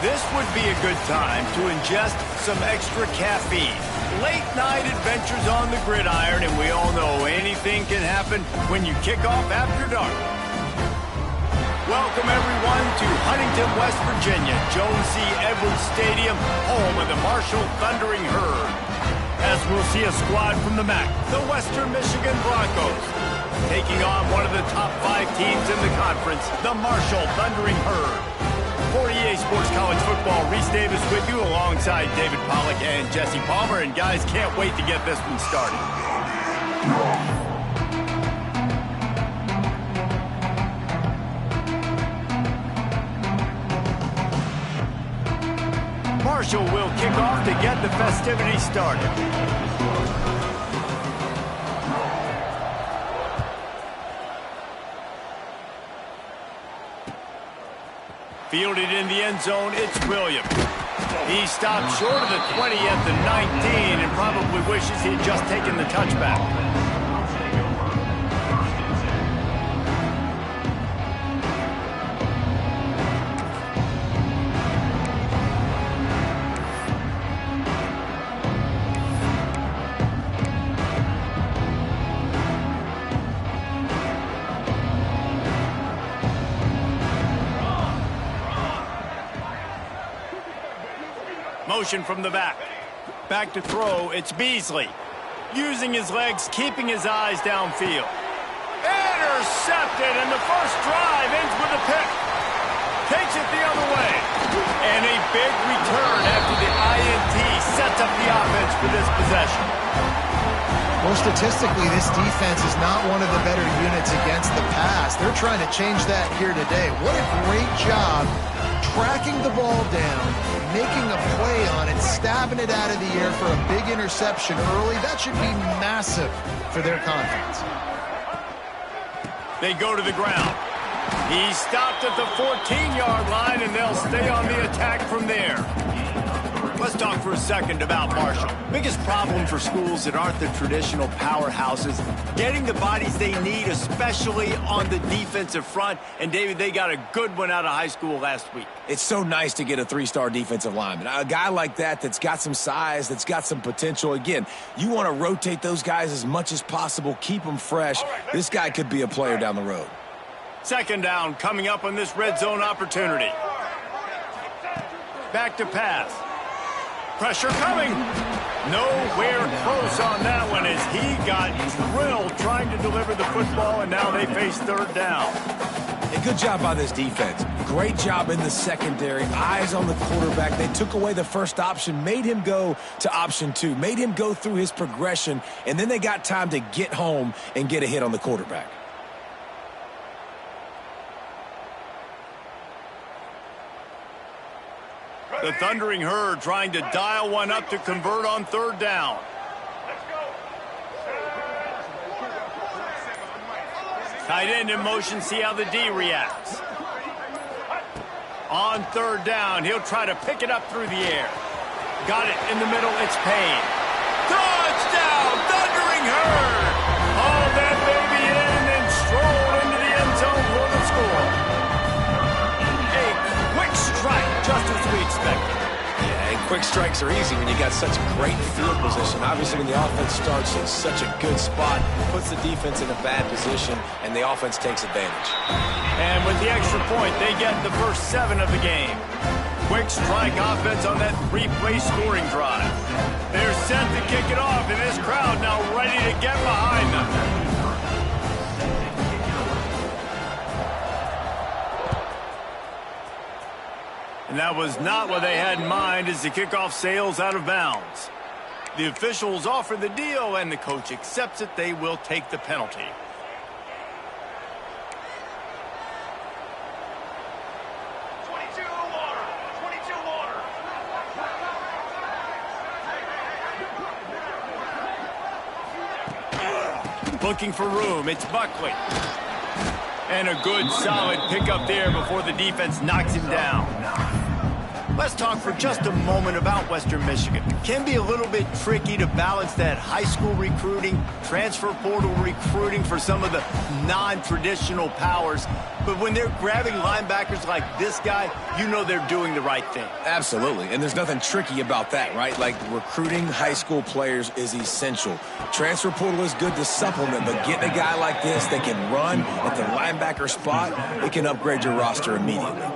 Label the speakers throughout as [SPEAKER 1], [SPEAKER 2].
[SPEAKER 1] This would be a good time to ingest some extra caffeine. Late night adventures on the gridiron, and we all know anything can happen when you kick off after dark. Welcome everyone to Huntington, West Virginia, Jones C. Edwards Stadium, home of the Marshall Thundering Herd. As we'll see a squad from the MAC, the Western Michigan Broncos, taking on one of the top 5 teams in the conference, the Marshall Thundering Herd. For EA Sports College Football, Reese Davis with you alongside David Pollack and Jesse Palmer. And guys, can't wait to get this one started. Marshall will kick off to get the festivities started. Fielded in the end zone, it's Williams. He stopped short of the 20 at the 19 and probably wishes he had just taken the touchback. Motion from the back. Back to throw, it's Beasley. Using his legs, keeping his eyes downfield. Intercepted, and the first drive ends with a pick. Takes it the other way. And a big return after the INT sets up the offense for this possession.
[SPEAKER 2] Well, statistically, this defense is not one of the better units against the pass. They're trying to change that here today. What a great job tracking the ball down, making a play on it, stabbing it out of the air for a big interception early. That should be massive for their confidence.
[SPEAKER 1] They go to the ground. He stopped at the 14-yard line, and they'll stay on the attack from there. Let's talk for a second about Marshall. Biggest problem for schools that aren't the traditional powerhouses, getting the bodies they need, especially on the defensive front. And, David, they got a good one out of high school last week.
[SPEAKER 3] It's so nice to get a 3-star defensive lineman. A guy like that's got some size, that's got some potential. Again, you want to rotate those guys as much as possible, keep them fresh. This guy could be a player down the road.
[SPEAKER 1] Second down coming up on this red zone opportunity. Back to pass. Pressure coming. Nowhere close on that one as he got drilled trying to deliver the football, and now they face third down.
[SPEAKER 3] A good job by this defense. Great job in the secondary. Eyes on the quarterback. They took away the first option, made him go to option 2, made him go through his progression, and then they got time to get home and get a hit on the quarterback.
[SPEAKER 1] The Thundering Herd trying to dial one up to convert on third down. Tight end in motion, see how the D reacts. On third down, he'll try to pick it up through the air. Got it in the middle, it's Payne. Touchdown, Thundering Herd! Haul that baby in and then stroll into the end zone for the score. A quick strike, just as we expected.
[SPEAKER 3] Yeah, and quick strikes are easy when you got such great field position. Obviously, when the offense starts in such a good spot, puts the defense in a bad position, and the offense takes advantage.
[SPEAKER 1] And with the extra point, they get the first 7 of the game. Quick strike offense on that 3-play scoring drive. They're set to kick it off, and this crowd now ready to get behind them. And that was not what they had in mind as the kickoff sails out of bounds. The officials offer the deal, and the coach accepts it. They will take the penalty. Looking for room, it's Buckley. And a good, solid pickup there before the defense knocks him down. Let's talk for just a moment about Western Michigan. It can be a little bit tricky to balance that high school recruiting, transfer portal recruiting for some of the non-traditional powers. But when they're grabbing linebackers like this guy, you know they're doing the right thing.
[SPEAKER 3] Absolutely, and there's nothing tricky about that, right? Like, recruiting high school players is essential. Transfer portal is good to supplement, but getting a guy like this that can run at the linebacker spot, it can upgrade your roster immediately.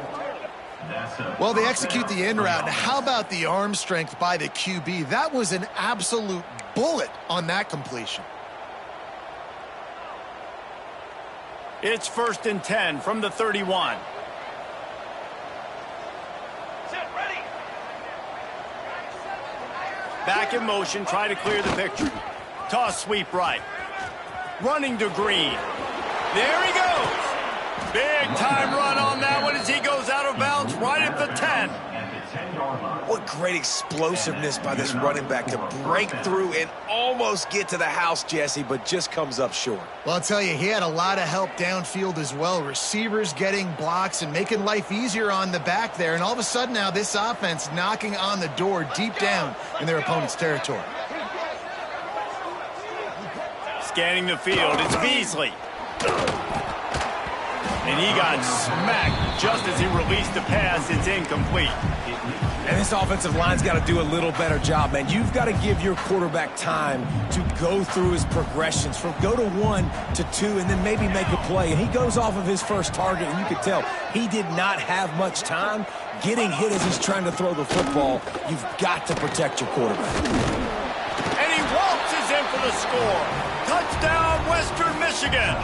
[SPEAKER 2] Well, they execute the in route. Now, how about the arm strength by the QB? That was an absolute bullet on that completion.
[SPEAKER 1] It's 1st and 10 from the 31. Back in motion, try to clear the picture. Toss sweep right. Running to Green. There he goes. Big time run on that one as he goes out of bounds right at the 10.
[SPEAKER 3] What great explosiveness by this running back to break through and almost get to the house, Jesse, but just comes up short.
[SPEAKER 2] Well, I'll tell you, he had a lot of help downfield as well. Receivers getting blocks and making life easier on the back there. And all of a sudden now this offense knocking on the door deep down in their opponent's territory.
[SPEAKER 1] Scanning the field, it's Beasley. And he got smacked just as he released the pass. It's incomplete.
[SPEAKER 3] And this offensive line's got to do a little better job, man. You've got to give your quarterback time to go through his progressions from go to 1 to 2 and then maybe make a play. And he goes off of his first target, and you could tell he did not have much time getting hit as he's trying to throw the football. You've got to protect your quarterback.
[SPEAKER 1] And he waltzes in for the score. Touchdown, Western Michigan.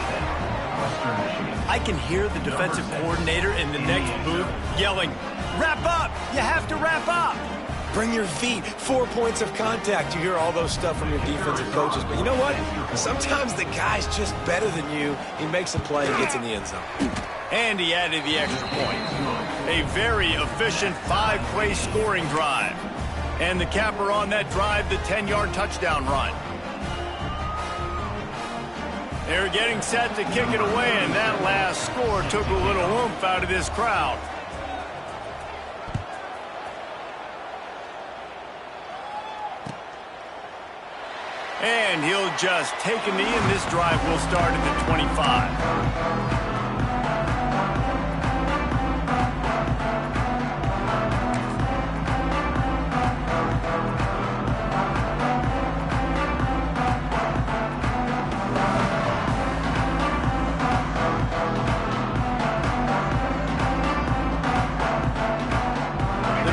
[SPEAKER 1] I can hear the defensive coordinator in the next booth yelling, "Wrap up! You have to wrap up!"
[SPEAKER 3] Bring your feet, 4 points of contact. You hear all those stuff from your defensive coaches. But you know what? Sometimes the guy's just better than you. He makes a play and gets in the end zone.
[SPEAKER 1] And he added the extra point. A very efficient 5-play scoring drive. And the capper on that drive, the 10-yard touchdown run. They're getting set to kick it away, and that last score took a little oomph out of this crowd. And he'll just take a knee, and this drive will start at the 25.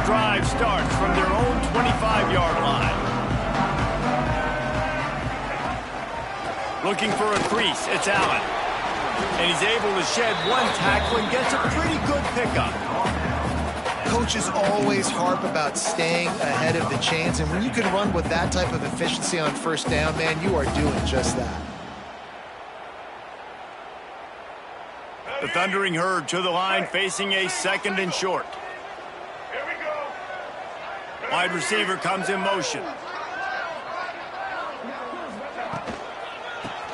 [SPEAKER 1] Drive starts from their own 25-yard line. Looking for a crease, it's Allen. And he's able to shed one tackle and gets a pretty good pickup.
[SPEAKER 2] Coaches always harp about staying ahead of the chains, and when you can run with that type of efficiency on first down, man, you are doing just that.
[SPEAKER 1] The Thundering Herd to the line, facing a 2nd and short. Wide receiver comes in motion.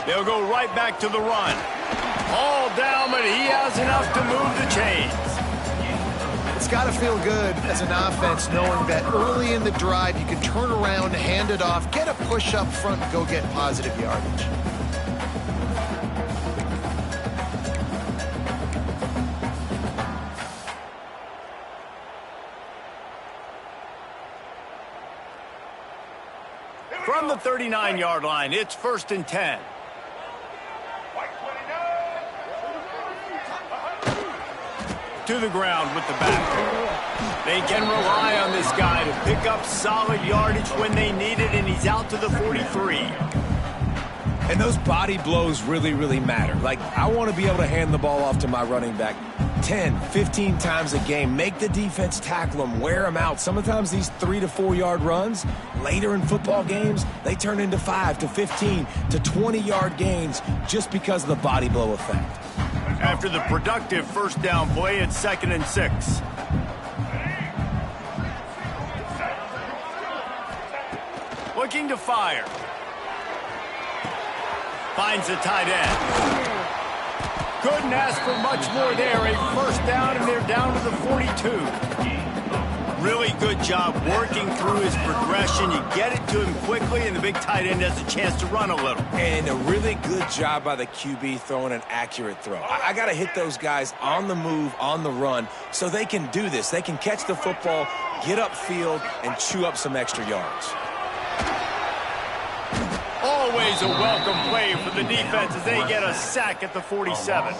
[SPEAKER 1] They'll go right back to the run. All down, but he has enough to move the chains.
[SPEAKER 2] It's got to feel good as an offense knowing that early in the drive you can turn around, hand it off, get a push up front, and go get positive yardage.
[SPEAKER 1] From the 39-yard line, it's 1st and 10. To the ground with the back. They can rely on this guy to pick up solid yardage when they need it, and he's out to the 43.
[SPEAKER 3] And those body blows really, really matter. Like, I want to be able to hand the ball off to my running back 10, 15 times a game. Make the defense tackle them, wear them out. Sometimes these 3 to 4 yard runs, later in football games, they turn into 5 to 15 to 20-yard gains just because of the body blow effect.
[SPEAKER 1] After the productive first down play, it's 2nd and 6. Looking to fire. Finds the tight end. Couldn't ask for much more there. A first down, and they're down to the 42. Really good job working through his progression. You get it to him quickly, and the big tight end has a chance to run a little.
[SPEAKER 3] And a really good job by the QB throwing an accurate throw. I got to hit those guys on the move, on the run, so they can do this. They can catch the football, get upfield, and chew up some extra yards.
[SPEAKER 1] Always a welcome play for the defense as they get a sack at the 47.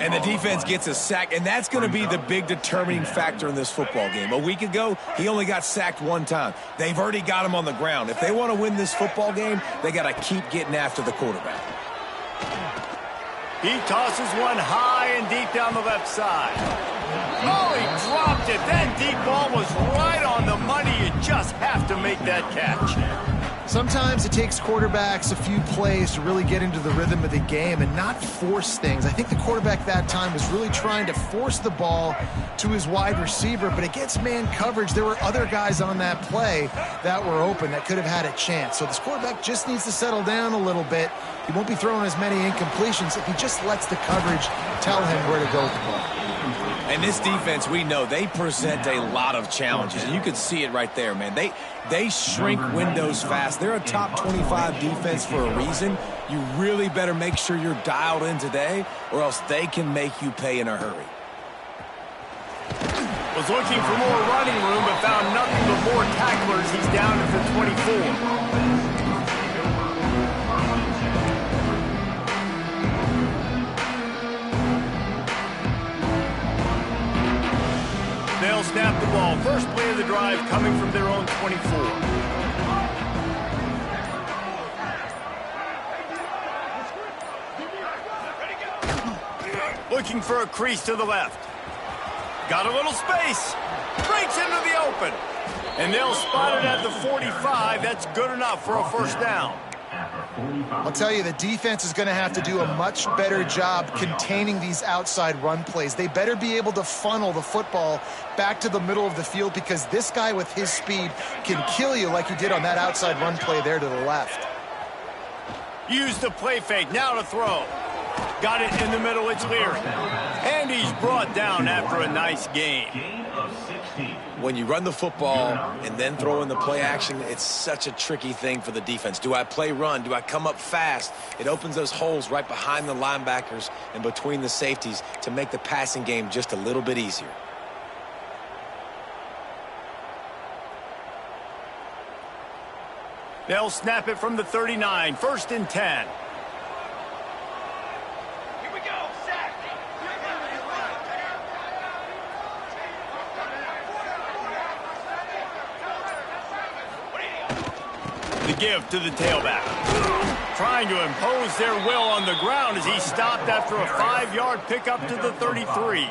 [SPEAKER 3] And the defense gets a sack, and that's going to be the big determining factor in this football game. A week ago, he only got sacked one time. They've already got him on the ground. If they want to win this football game, they got to keep getting after the quarterback.
[SPEAKER 1] He tosses one high and deep down the left side. Oh, he dropped it. That deep ball was right on the money. You just have to make that catch.
[SPEAKER 2] Sometimes it takes quarterbacks a few plays to really get into the rhythm of the game and not force things. I think the quarterback that time was really trying to force the ball to his wide receiver, but against man coverage, there were other guys on that play that were open that could have had a chance. So this quarterback just needs to settle down a little bit. He won't be throwing as many incompletions if he just lets the coverage tell him where to go with the ball.
[SPEAKER 3] And this defense, we know, they present a lot of challenges. And you can see it right there, man. They shrink windows fast. They're a top 25 defense for a reason. You really better make sure you're dialed in today, or else they can make you pay in a hurry.
[SPEAKER 1] Was looking for more running room, but found nothing but more tacklers. He's down at the 24. They'll snap the ball. First play of the drive coming from their own 24. Looking for a crease to the left. Got a little space. Breaks into the open. And they'll spot it at the 45. That's good enough for a first down.
[SPEAKER 2] I'll tell you, the defense is going to have to do a much better job containing these outside run plays. They better be able to funnel the football back to the middle of the field, because this guy with his speed can kill you like he did on that outside run play there to the left.
[SPEAKER 1] Use the play fake. Now to throw. Got it in the middle. It's Leary. And he's brought down after a nice gain.
[SPEAKER 3] When you run the football and then throw in the play action, it's such a tricky thing for the defense. Do I play run? Do I come up fast? It opens those holes right behind the linebackers and between the safeties to make the passing game just a little bit easier.
[SPEAKER 1] They'll snap it from the 39. First and 10. The give to the tailback. Trying to impose their will on the ground as he stopped after a 5-yard pickup to the 33.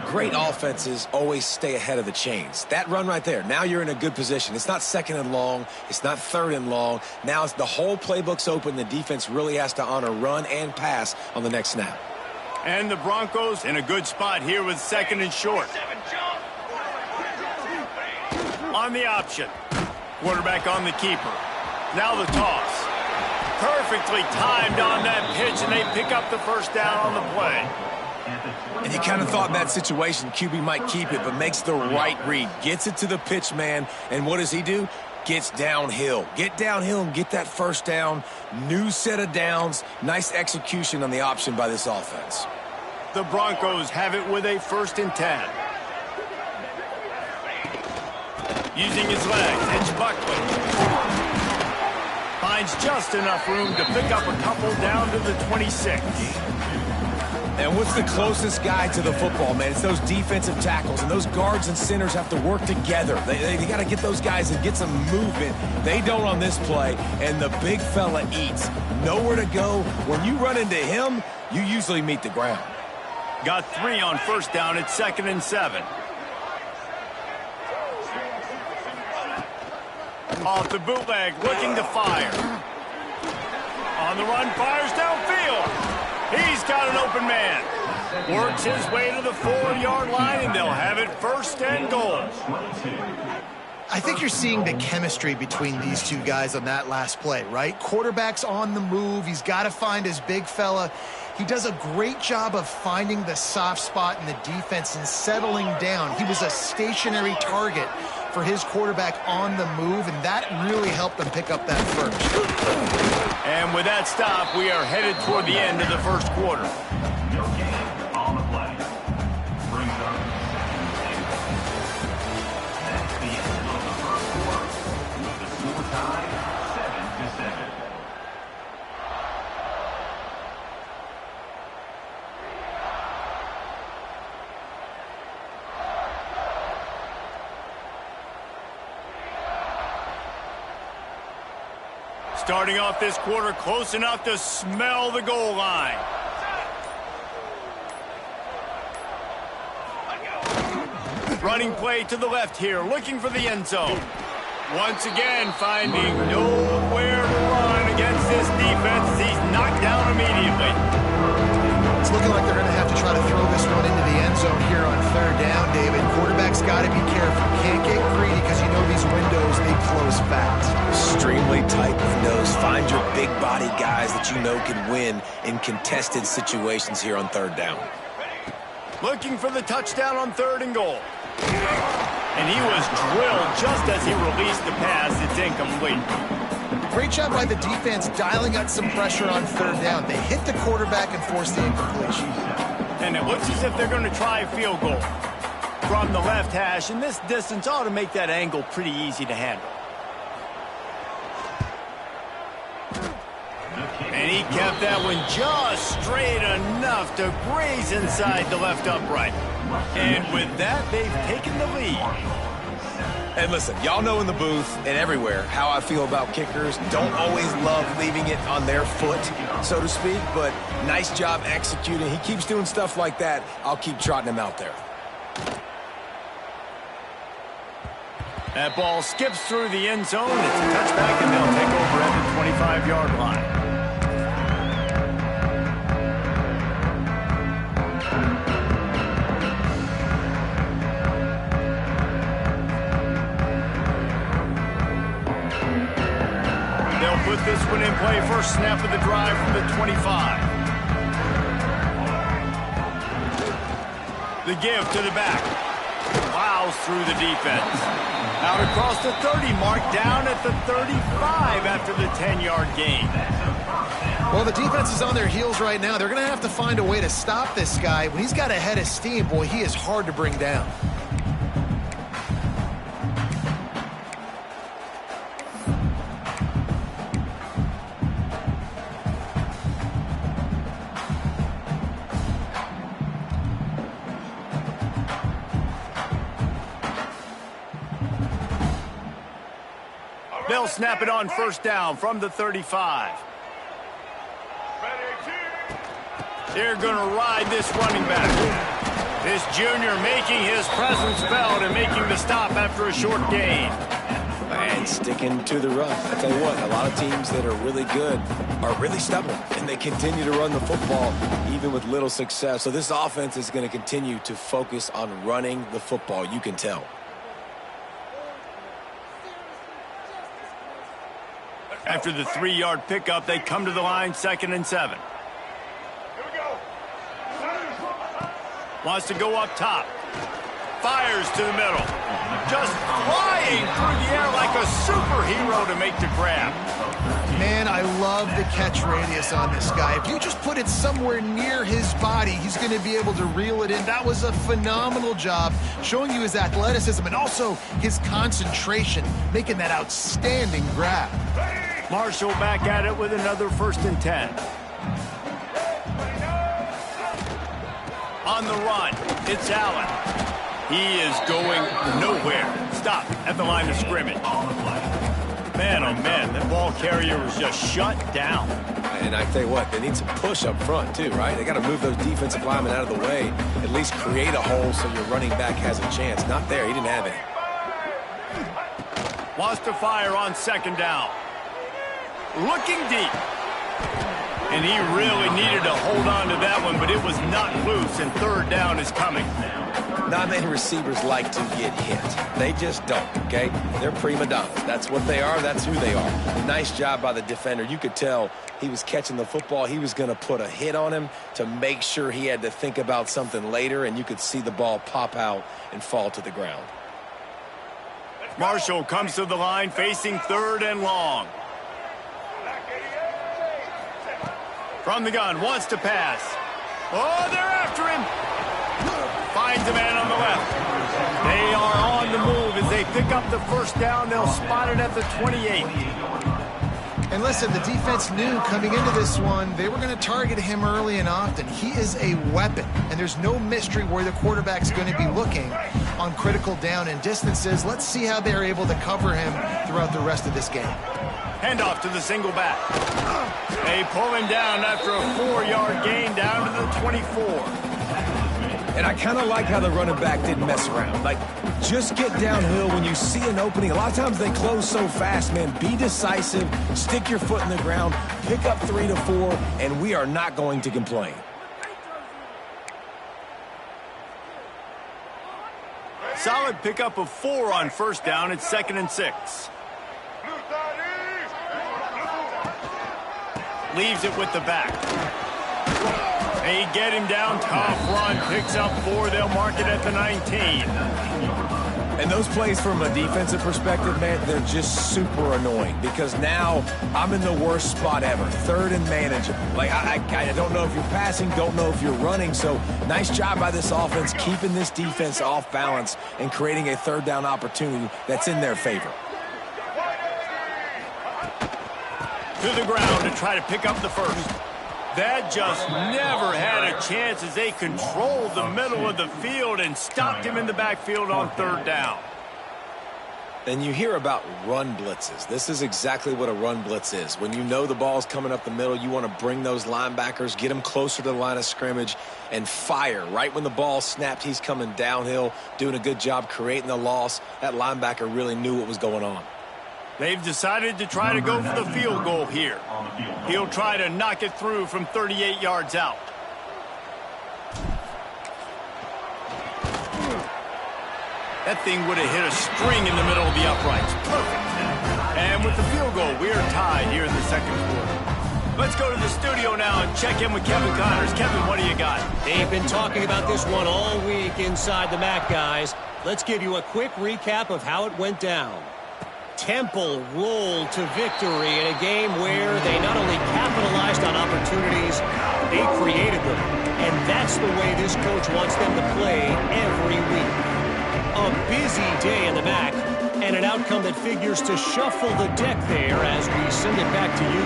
[SPEAKER 3] Great offenses always stay ahead of the chains. That run right there, now you're in a good position. It's not second and long. It's not third and long. Now it's the whole playbook's open. The defense really has to honor run and pass on the next snap.
[SPEAKER 1] And the Broncos in a good spot here with second and short. On the option. Quarterback on the keeper. Now the toss. Perfectly timed on that pitch, and they pick up the first down on the play.
[SPEAKER 3] And you kind of thought in that situation QB might keep it, but makes the right read. Gets it to the pitch man, and what does he do? Gets downhill. Get downhill and get that first down. New set of downs. Nice execution on the option by this offense.
[SPEAKER 1] The Broncos have it with a first and 10. Using his legs, it's Buckley. Finds just enough room to pick up a couple down to the 26.
[SPEAKER 3] And what's the closest guy to the football, man? It's those defensive tackles, and those guards and centers have to work together. They got to get those guys and get some movement. They don't on this play, and the big fella eats. Nowhere to go. When you run into him, you usually meet the ground.
[SPEAKER 1] Got 3 on first down at 2nd and 7. Off the bootleg, looking to fire. On the run, fires downfield. He's got an open man. Works his way to the 4-yard line, and they'll have it first and goal.
[SPEAKER 2] I think you're seeing the chemistry between these two guys on that last play, right? Quarterback's on the move. He's got to find his big fella. He does a great job of finding the soft spot in the defense and settling down. He was a stationary target for his quarterback on the move, and that really helped them pick up that first.
[SPEAKER 1] And with that stop, we are headed toward the end of the first quarter.
[SPEAKER 4] No gain on the play. Brings up that's the end of the first quarter. With the score tied 7-7.
[SPEAKER 1] Starting off this quarter close enough to smell the goal line. Running play to the left here, looking for the end zone. Once again, finding nowhere to run against this defense. He's knocked down immediately.
[SPEAKER 2] It's looking like they're going to have to try to throw this one into the end zone here on third down, David. Quarterback's got to be careful. Can't get greedy because you know these windows, they close fast.
[SPEAKER 3] Extremely tight windows. Find your big body guys that you know can win in contested situations here on third down.
[SPEAKER 1] Looking for the touchdown on 3rd and goal. And he was drilled just as he released the pass. It's incomplete.
[SPEAKER 2] Great job by the defense dialing up some pressure on 3rd down. They hit the quarterback and forced the incompletion.
[SPEAKER 1] And it looks as if they're going to try a field goal from the left hash, and this distance ought to make that angle pretty easy to handle. And he kept that one just straight enough to graze inside the left upright. And with that, they've taken the lead.
[SPEAKER 3] And listen, y'all know in the booth and everywhere how I feel about kickers. Don't always love leaving it on their foot, so to speak, but nice job executing. He keeps doing stuff like that. I'll keep trotting him out there.
[SPEAKER 1] That ball skips through the end zone. It's a touchback, and they'll take over at the 25-yard line. They'll put this one in play. First snap of the drive from the 25. The give to the back. Plows through the defense. Out across the 30 mark, down at the 35 after the 10-yard gain.
[SPEAKER 2] Well, the defense is on their heels right now. They're going to have to find a way to stop this guy. When he's got a head of steam, boy, he is hard to bring down.
[SPEAKER 1] They'll snap it on first down from the 35. They're going to ride this running back. This junior making his presence felt and making the stop after a short gain.
[SPEAKER 3] And sticking to the run. I tell you what, a lot of teams that are really good are really stubborn, and they continue to run the football even with little success. So this offense is going to continue to focus on running the football. You can tell.
[SPEAKER 1] After the 3-yard pickup, they come to the line, 2nd and 7. Wants to go up top. Fires to the middle. Just flying through the air like a superhero to make the grab.
[SPEAKER 2] Man, I love the catch radius on this guy. If you just put it somewhere near his body, he's going to be able to reel it in. That was a phenomenal job, showing you his athleticism and also his concentration, making that outstanding grab.
[SPEAKER 1] Marshall back at it with another 1st and 10. On the run, it's Allen. He is going nowhere. Stop at the line of scrimmage. Man, oh man, that ball carrier was just shut down.
[SPEAKER 3] And I tell you what, they need some push up front too, right? They got to move those defensive linemen out of the way, at least create a hole so your running back has a chance. Not there, he didn't have it.
[SPEAKER 1] Wants to fire on 2nd down. Looking deep. And he really needed to hold hold on to that one, but it was not loose, and third down is coming.
[SPEAKER 3] Not many receivers like to get hit. They just don't, okay? They're prima donnas. That's what they are. That's who they are. Nice job by the defender. You could tell he was catching the football. He was going to put a hit on him to make sure he had to think about something later, and you could see the ball pop out and fall to the ground.
[SPEAKER 1] Marshall comes to the line facing third and long. From the gun, wants to pass. Oh, they're after him. Finds a man on the left. They are on the move as they pick up the first down. They'll spot it at the 28.
[SPEAKER 2] And listen, the defense knew coming into this one, they were going to target him early and often. He is a weapon, and there's no mystery where the quarterback's going to be looking on critical down and distances. Let's see how they're able to cover him throughout the rest of this game.
[SPEAKER 1] Handoff to the single back. They pull him down after a 4-yard gain down to the 24.
[SPEAKER 3] And I kind of like how the running back didn't mess around. Like, just get downhill when you see an opening. A lot of times they close so fast, man. Be decisive, stick your foot in the ground, pick up 3 to 4, and we are not going to complain.
[SPEAKER 1] Solid pickup of 4 on first down. It's 2nd and 6. Leaves it with the back. They get him down, tough run, picks up 4, they'll mark it at the 19.
[SPEAKER 3] And those plays from a defensive perspective, man, they're just super annoying because now I'm in the worst spot ever, third and manageable. Like, I don't know if you're passing, don't know if you're running, so nice job by this offense keeping this defense off balance and creating a third down opportunity that's in their favor.
[SPEAKER 1] To the ground to try to pick up the first. That just never had a chance as they controlled the middle of the field and stopped him in the backfield on third down.
[SPEAKER 3] And you hear about run blitzes. This is exactly what a run blitz is. When you know the ball's coming up the middle, you want to bring those linebackers, get them closer to the line of scrimmage, and fire. Right when the ball snapped, he's coming downhill, doing a good job creating the loss. That linebacker really knew what was going on.
[SPEAKER 1] They've decided to try to go for the field goal here. He'll try to knock it through from 38 yards out. That thing would have hit a string in the middle of the uprights. Perfect. And with the field goal, we are tied here in the second quarter. Let's go to the studio now and check in with Kevin Connors. Kevin, what do you got?
[SPEAKER 5] They've been talking about this one all week inside the MAC, guys. Let's give you a quick recap of how it went down. Temple rolled to victory in a game where they not only capitalized on opportunities, they created them. And that's the way this coach wants them to play every week. A busy day in the MAC, and an outcome that figures to shuffle the deck there as we send it back to you.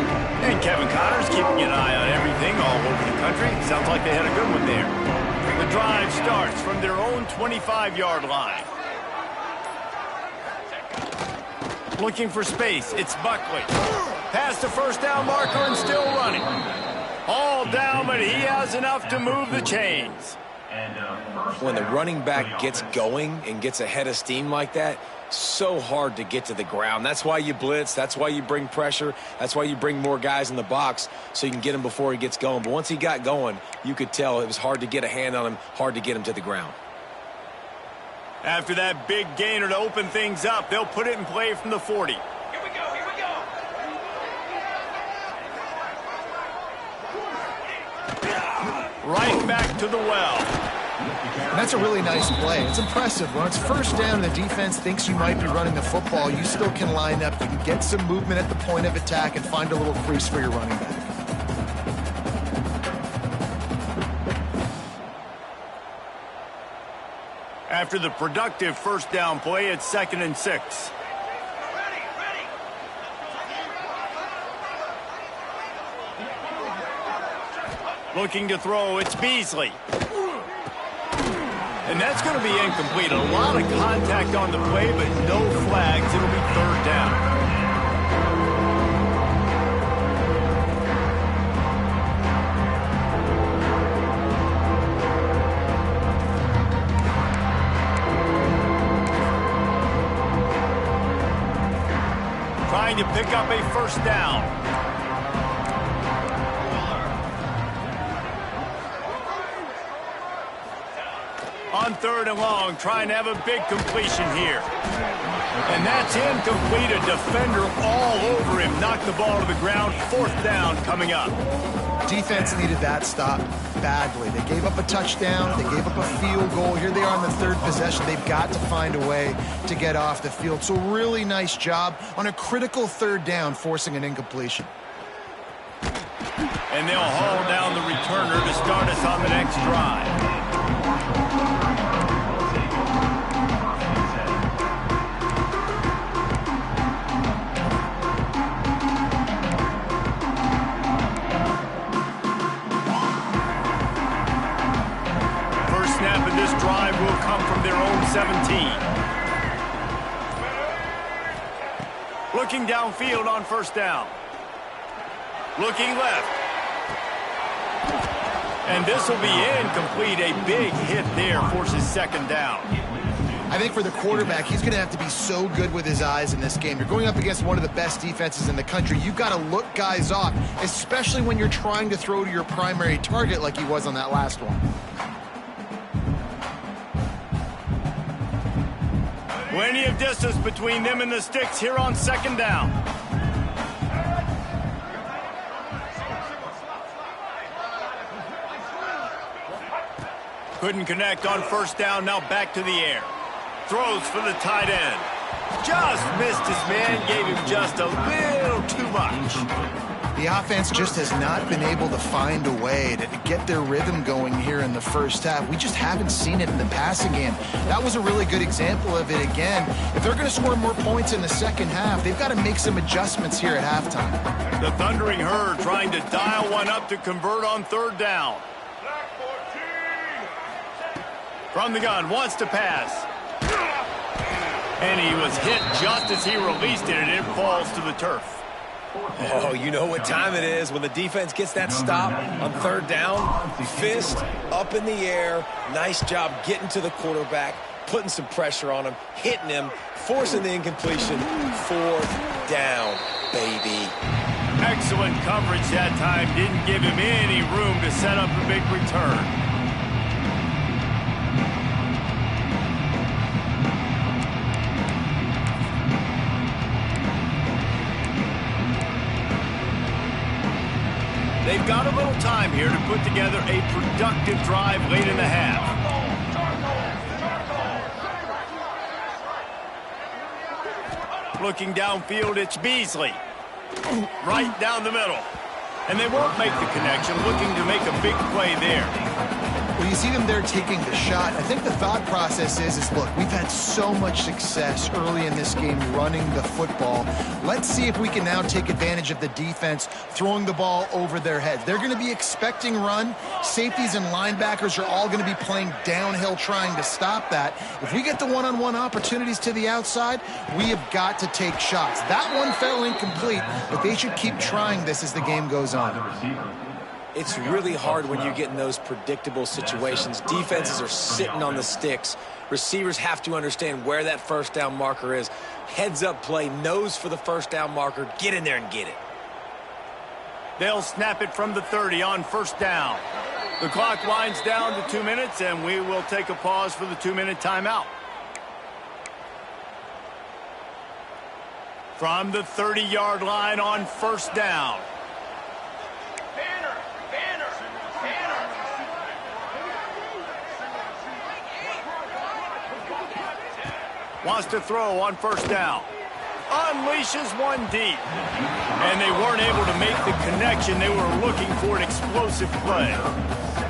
[SPEAKER 1] And Kevin Connors keeping an eye on everything all over the country. Sounds like they had a good one there. The drive starts from their own 25-yard line. Looking for space, it's Buckley. Past the first down marker and still running. All down, but he has enough to move the chains.
[SPEAKER 3] When the running back gets going and gets ahead of steam like that, so hard to get to the ground. That's why you blitz. That's why you bring pressure. That's why you bring more guys in the box so you can get him before he gets going. But once he got going, you could tell it was hard to get a hand on him, hard to get him to the ground.
[SPEAKER 1] After that big gainer to open things up, they'll put it in play from the 40.
[SPEAKER 4] Here we go, here we go.
[SPEAKER 1] Right back to the well.
[SPEAKER 2] And that's a really nice play. It's impressive. When it's first down, the defense thinks you might be running the football. You still can line up. You can get some movement at the point of attack and find a little crease for your running back.
[SPEAKER 1] After the productive first down play, it's 2nd and 6. Looking to throw, it's Beasley. And that's going to be incomplete. A lot of contact on the play, but no flags. It'll be third down. Trying to pick up a first down. On 3rd and long, trying to have a big completion here. And that's incomplete. A defender all over him. Knocked the ball to the ground. 4th down coming up.
[SPEAKER 2] Defense needed that stop badly. They gave up a touchdown. They gave up a field goal. Here they are on the 3rd possession. They've got to find a way to get off the field. So really nice job on a critical 3rd down, forcing an incompletion.
[SPEAKER 1] And they'll haul down the returner to start us on the next drive. Snap in this drive will come from their own 17. Looking downfield on 1st down. Looking left. And this will be incomplete. A big hit there forces 2nd down.
[SPEAKER 2] I think for the quarterback, he's going to have to be so good with his eyes in this game. You're going up against one of the best defenses in the country. You've got to look guys off, especially when you're trying to throw to your primary target like he was on that last one.
[SPEAKER 1] Plenty of distance between them and the sticks here on 2nd down. Couldn't connect on 1st down. Now back to the air. Throws for the tight end. Just missed his man. Gave him just a little too much.
[SPEAKER 2] The offense just has not been able to find a way to get their rhythm going here in the 1st half. We just haven't seen it in the passing game. That was a really good example of it again. If they're going to score more points in the 2nd half, they've got to make some adjustments here at halftime.
[SPEAKER 1] The Thundering Herd trying to dial one up to convert on 3rd down. From the gun, wants to pass. And he was hit just as he released it, and it falls to the turf.
[SPEAKER 3] Oh, you know what time it is when the defense gets that stop on 3rd down. Fist up in the air. Nice job getting to the quarterback, putting some pressure on him, hitting him, forcing the incompletion. 4th down, baby.
[SPEAKER 1] Excellent coverage that time. Didn't give him any room to set up a big return. They've got a little time here to put together a productive drive late in the half. Looking downfield, it's Beasley. Right down the middle. And they won't make the connection, looking to make a big play there.
[SPEAKER 2] Well, you see them there taking the shot. I think the thought process is look, we've had so much success early in this game running the football. Let's see if we can now take advantage of the defense throwing the ball over their heads. They're going to be expecting run. Safeties and linebackers are all going to be playing downhill trying to stop that. If we get the one-on-one opportunities to the outside, we have got to take shots. That one fell incomplete, but they should keep trying this as the game goes on.
[SPEAKER 3] It's really hard when you get in those predictable situations. Defenses are sitting on the sticks. Receivers have to understand where that 1st down marker is. Heads up play, nose for the 1st down marker. Get in there and get it.
[SPEAKER 1] They'll snap it from the 30 on 1st down. The clock winds down to 2 minutes, and we will take a pause for the 2-minute timeout. From the 30-yard line on 1st down. Wants to throw on 1st down. Unleashes one deep. And they weren't able to make the connection. They were looking for an explosive play.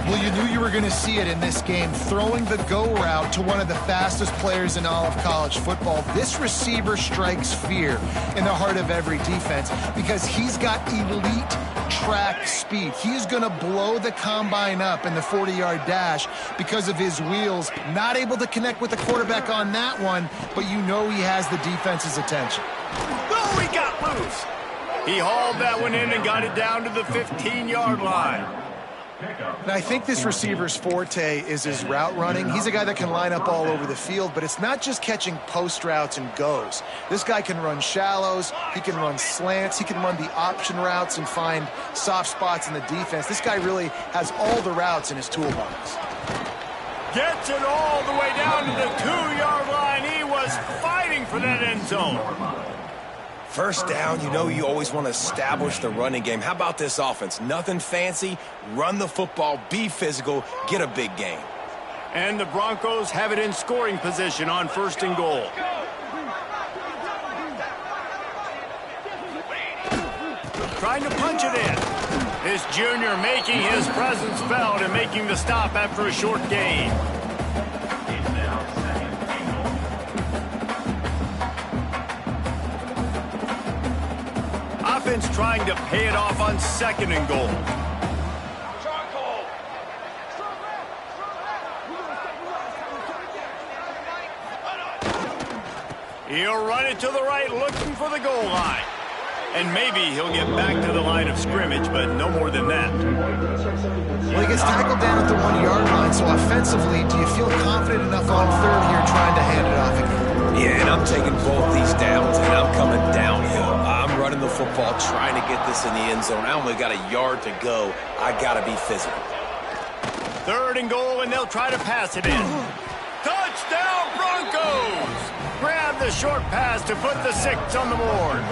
[SPEAKER 2] Well, you knew you were going to see it in this game, throwing the go route to one of the fastest players in all of college football. This receiver strikes fear in the heart of every defense because he's got elite track speed. He's going to blow the combine up in the 40-yard dash because of his wheels. Not able to connect with the quarterback on that one, but you know he has the defense's attention.
[SPEAKER 1] Oh, he got loose. He hauled that one in and got it down to the 15-yard line.
[SPEAKER 2] And I think this receiver's forte is his route running. He's a guy that can line up all over the field, but it's not just catching post routes and goes. This guy can run shallows, he can run slants, he can run the option routes and find soft spots in the defense. This guy really has all the routes in his toolbox.
[SPEAKER 1] Gets it all the way down to the 2-yard line. He was fighting for that end zone.
[SPEAKER 3] First down, you know you always want to establish the running game. How about this offense? Nothing fancy. Run the football, be physical, get a big gain.
[SPEAKER 1] And the Broncos have it in scoring position on 1st and goal. Trying to punch it in. This junior making his presence felt and making the stop after a short gain. Offense trying to pay it off on 2nd and goal. He'll run it to the right, looking for the goal line. And maybe he'll get back to the line of scrimmage, but no more than that.
[SPEAKER 2] Well, he gets tackled down at the 1-yard line, so offensively, do you feel confident enough on 3rd here trying to hand it off again?
[SPEAKER 3] Yeah, and I'm taking both these downs, and I'm coming downhill. I'm running the football, trying to get this in the end zone. I only got a yard to go. I got to be physical.
[SPEAKER 1] 3rd and goal, and they'll try to pass it in. Touchdown, Broncos! Grab the short pass to put the 6 on the board.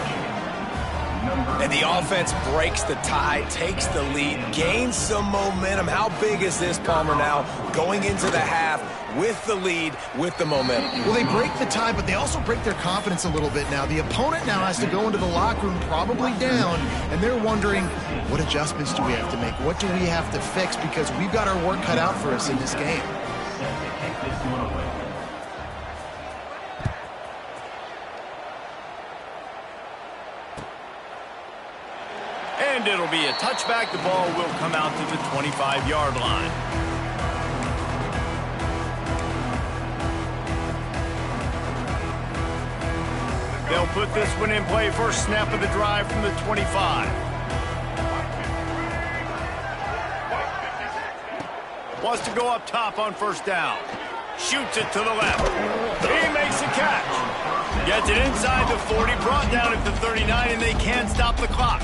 [SPEAKER 3] And the offense breaks the tie, takes the lead, gains some momentum. How big is this, Palmer, now? Going into the half with the lead, with the momentum.
[SPEAKER 2] Well, they break the tie, but they also break their confidence a little bit now. The opponent now has to go into the locker room probably down, and they're wondering, what adjustments do we have to make? What do we have to fix? Because we've got our work cut out for us in this game.
[SPEAKER 1] And it'll be a touchback. The ball will come out to the 25-yard line. They'll put this one in play. First snap of the drive from the 25. Wants to go up top on 1st down. Shoots it to the left. He makes a catch. Gets it inside the 40. Brought down at the 39, and they can't stop the clock.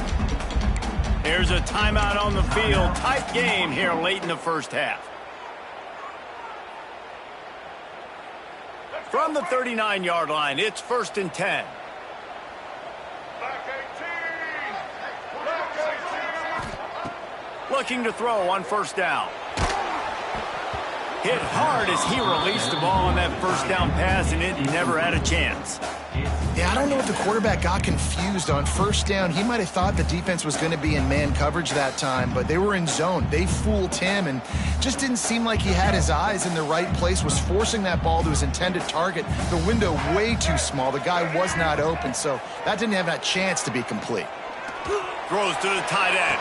[SPEAKER 1] Here's a timeout on the field. Tight game here late in the 1st half. From the 39-yard line, it's 1st and 10. Looking to throw on 1st down. Hit hard as he released the ball on that 1st down pass, and it never had a chance.
[SPEAKER 2] Yeah, I don't know if the quarterback got confused on 1st down. He might have thought the defense was going to be in man coverage that time, but they were in zone. They fooled him and just didn't seem like he had his eyes in the right place, was forcing that ball to his intended target. The window way too small. The guy was not open, so that didn't have that chance to be complete.
[SPEAKER 1] Throws to the tight end.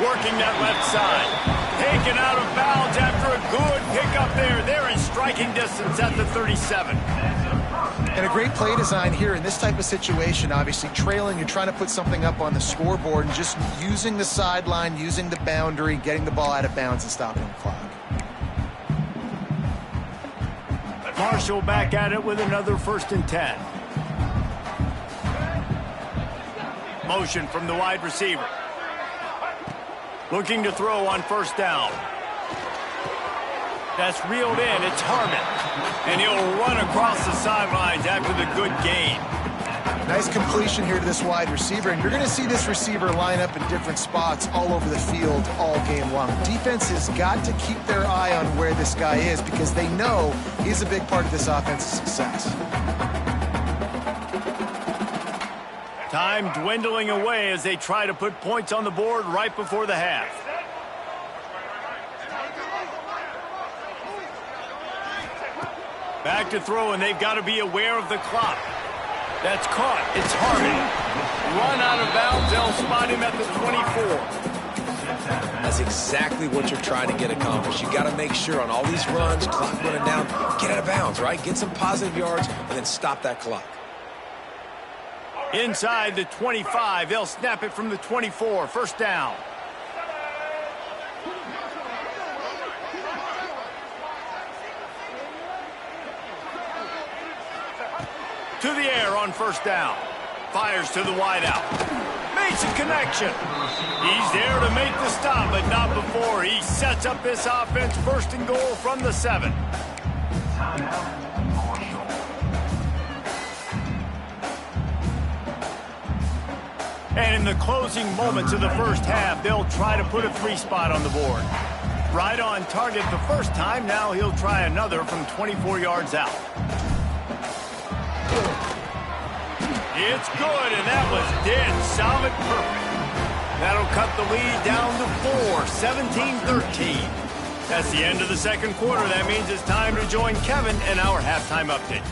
[SPEAKER 1] Working that left side. Taken out of bounds after a good pickup there. They're in striking distance at the 37.
[SPEAKER 2] And a great play design here in this type of situation. Obviously trailing, you're trying to put something up on the scoreboard and just using the sideline, using the boundary, getting the ball out of bounds and stopping the clock.
[SPEAKER 1] Marshall back at it with another 1st and 10. Motion from the wide receiver. Looking to throw on 1st down. That's reeled in. It's Harmon. And he'll run across the sidelines after the good gain.
[SPEAKER 2] Nice completion here to this wide receiver. And you're going to see this receiver line up in different spots all over the field all game long. Defense has got to keep their eye on where this guy is because they know he's a big part of this offense's success.
[SPEAKER 1] Time dwindling away as they try to put points on the board right before the half. Back to throw, and they've got to be aware of the clock. That's caught. It's Harmon. Run out of bounds. They'll spot him at the 24.
[SPEAKER 3] That's exactly what you're trying to get accomplished. You got to make sure on all these runs, clock running down, get out of bounds, right? Get some positive yards, and then stop that clock.
[SPEAKER 1] Inside the 25, they'll snap it from the 24. 1st down. To the air on 1st down. Fires to the wideout. Creates a connection. He's there to make the stop, but not before he sets up this offense. First and goal from the 7. And in the closing moments of the first half, they'll try to put a 3 spot on the board. Right on target the first time. Now he'll try another from 24 yards out. It's good, and that was dead solid perfect. That'll cut the lead down to 4, 17-13. That's the end of the second quarter. That means it's time to join Kevin in our halftime update.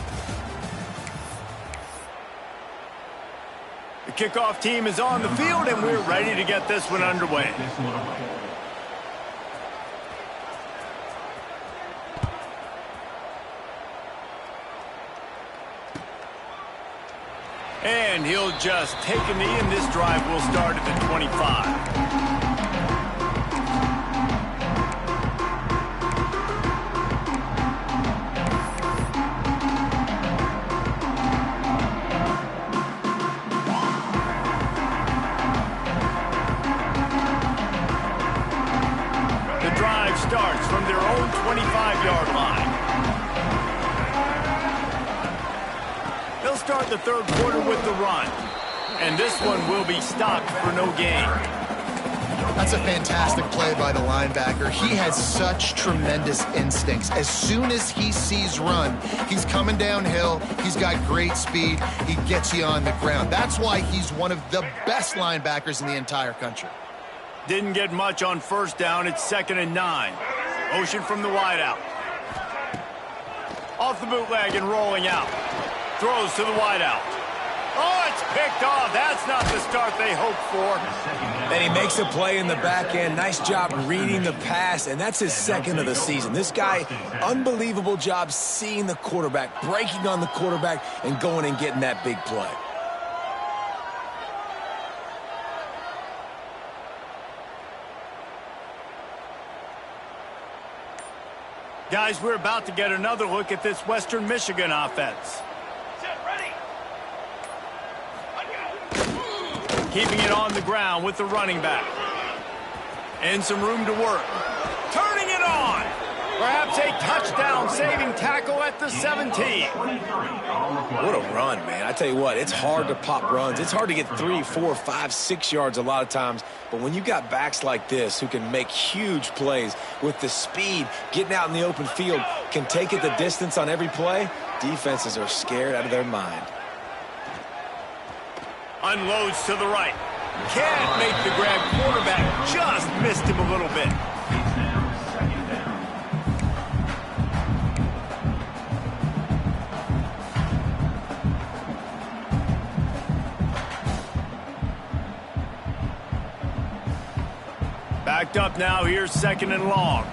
[SPEAKER 1] The kickoff team is on the field, and we're ready to get this one underway. And he'll just take a knee, and this drive will start at the 25. Starts from their own 25-yard line. They'll start the third quarter with the run. And this one will be stopped for no gain.
[SPEAKER 2] That's a fantastic play by the linebacker. He has such tremendous instincts. As soon as he sees run, he's coming downhill. He's got great speed. He gets you on the ground. That's why he's one of the best linebackers in the entire country.
[SPEAKER 1] Didn't get much on first down. It's 2nd and 9. Motion from the wideout. Off the bootleg and rolling out. Throws to the wideout. Oh, it's picked off. That's not the start they hoped for.
[SPEAKER 3] And he makes a play in the back end. Nice job reading the pass, and that's his 2nd of the season. This guy, unbelievable job seeing the quarterback, breaking on the quarterback, and going and getting that big play.
[SPEAKER 1] Guys, we're about to get another look at this Western Michigan offense. Keeping it on the ground with the running back. And some room to work. Turning it on. Perhaps a touchdown-saving tackle at the 17.
[SPEAKER 3] What a run, man. I tell you what, it's hard to pop runs. It's hard to get 3, 4, 5, 6 yards a lot of times. But when you got backs like this who can make huge plays with the speed, getting out in the open field, can take it the distance on every play, defenses are scared out of their mind.
[SPEAKER 1] Unloads to the right. Can't make the grab. Quarterback just missed him a little bit. Backed up now. Here's 2nd and long.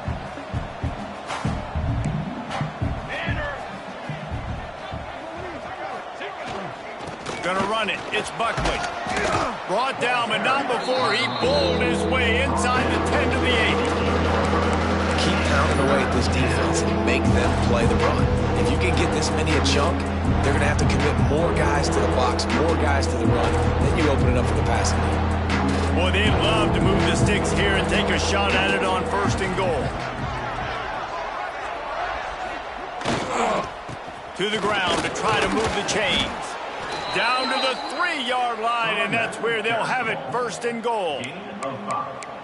[SPEAKER 1] Gonna run it. It's Buckley. Brought down, but not before he bowled his way inside the 10 to the 8.
[SPEAKER 3] Keep pounding away at this defense and make them play the run. If you can get this many a chunk, they're gonna have to commit more guys to the box, more guys to the run. Then you open it up for the passing game.
[SPEAKER 1] Boy, they'd love to move the sticks here and take a shot at it on 1st and goal. To the ground to try to move the chains. Down to the 3-yard line, and that's where they'll have it. 1st and goal.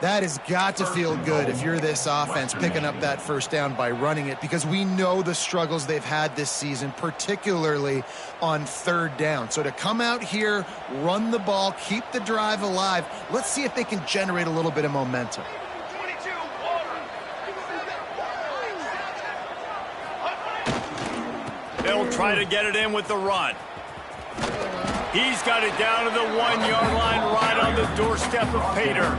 [SPEAKER 2] That has got to feel good if you're this offense, picking up that first down by running it, because we know the struggles they've had this season, particularly on 3rd down. So to come out here, run the ball, keep the drive alive, let's see if they can generate a little bit of momentum.
[SPEAKER 1] They'll try to get it in with the run. He's got it down to the 1-yard line, right on the doorstep of Pater.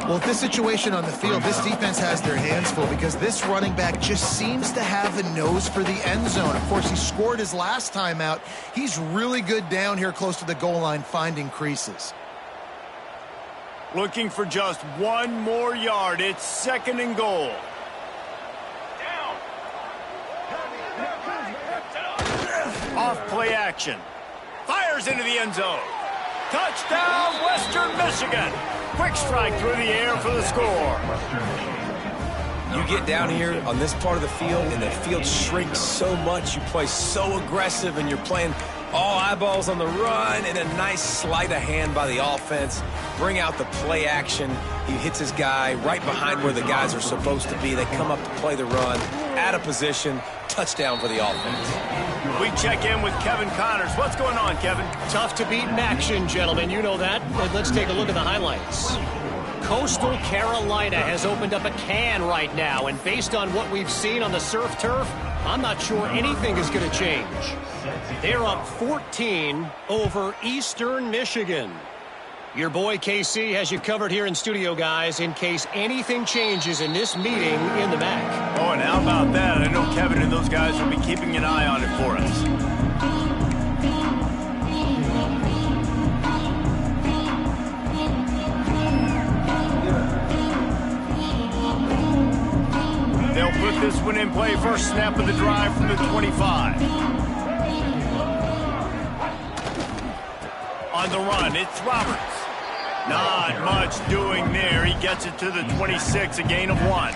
[SPEAKER 2] Well, with this situation on the field, this defense has their hands full because this running back just seems to have a nose for the end zone. Of course, he scored his last time out. He's really good down here close to the goal line, finding creases.
[SPEAKER 1] Looking for just 1 more yard. It's 2nd and goal. Off play action. Fires into the end zone. Touchdown, Western Michigan. Quick strike through the air for the score.
[SPEAKER 3] You get down here on this part of the field, and the field shrinks so much. You play so aggressive, and you're playing all eyeballs on the run, and a nice sleight of hand by the offense. Bring out the play action. He hits his guy right behind where the guys are supposed to be. They come up to play the run, out of position, touchdown for the offense.
[SPEAKER 1] We check in with Kevin Connors. What's going on, Kevin?
[SPEAKER 5] Tough to beat in action, gentlemen. You know that. And let's take a look at the highlights. Coastal Carolina has opened up a can right now, and based on what we've seen on the surf turf, I'm not sure anything is going to change. They're up 14 over Eastern Michigan. Your boy KC has you covered here in studio, guys, in case anything changes in this meeting in the MAC.
[SPEAKER 1] Oh, and how about that? I know Kevin and those guys will be keeping an eye on it for us. They'll put this one in play. First snap of the drive from the 25. On the run, it's Roberts. Not much doing there. He gets it to the 26, a gain of 1.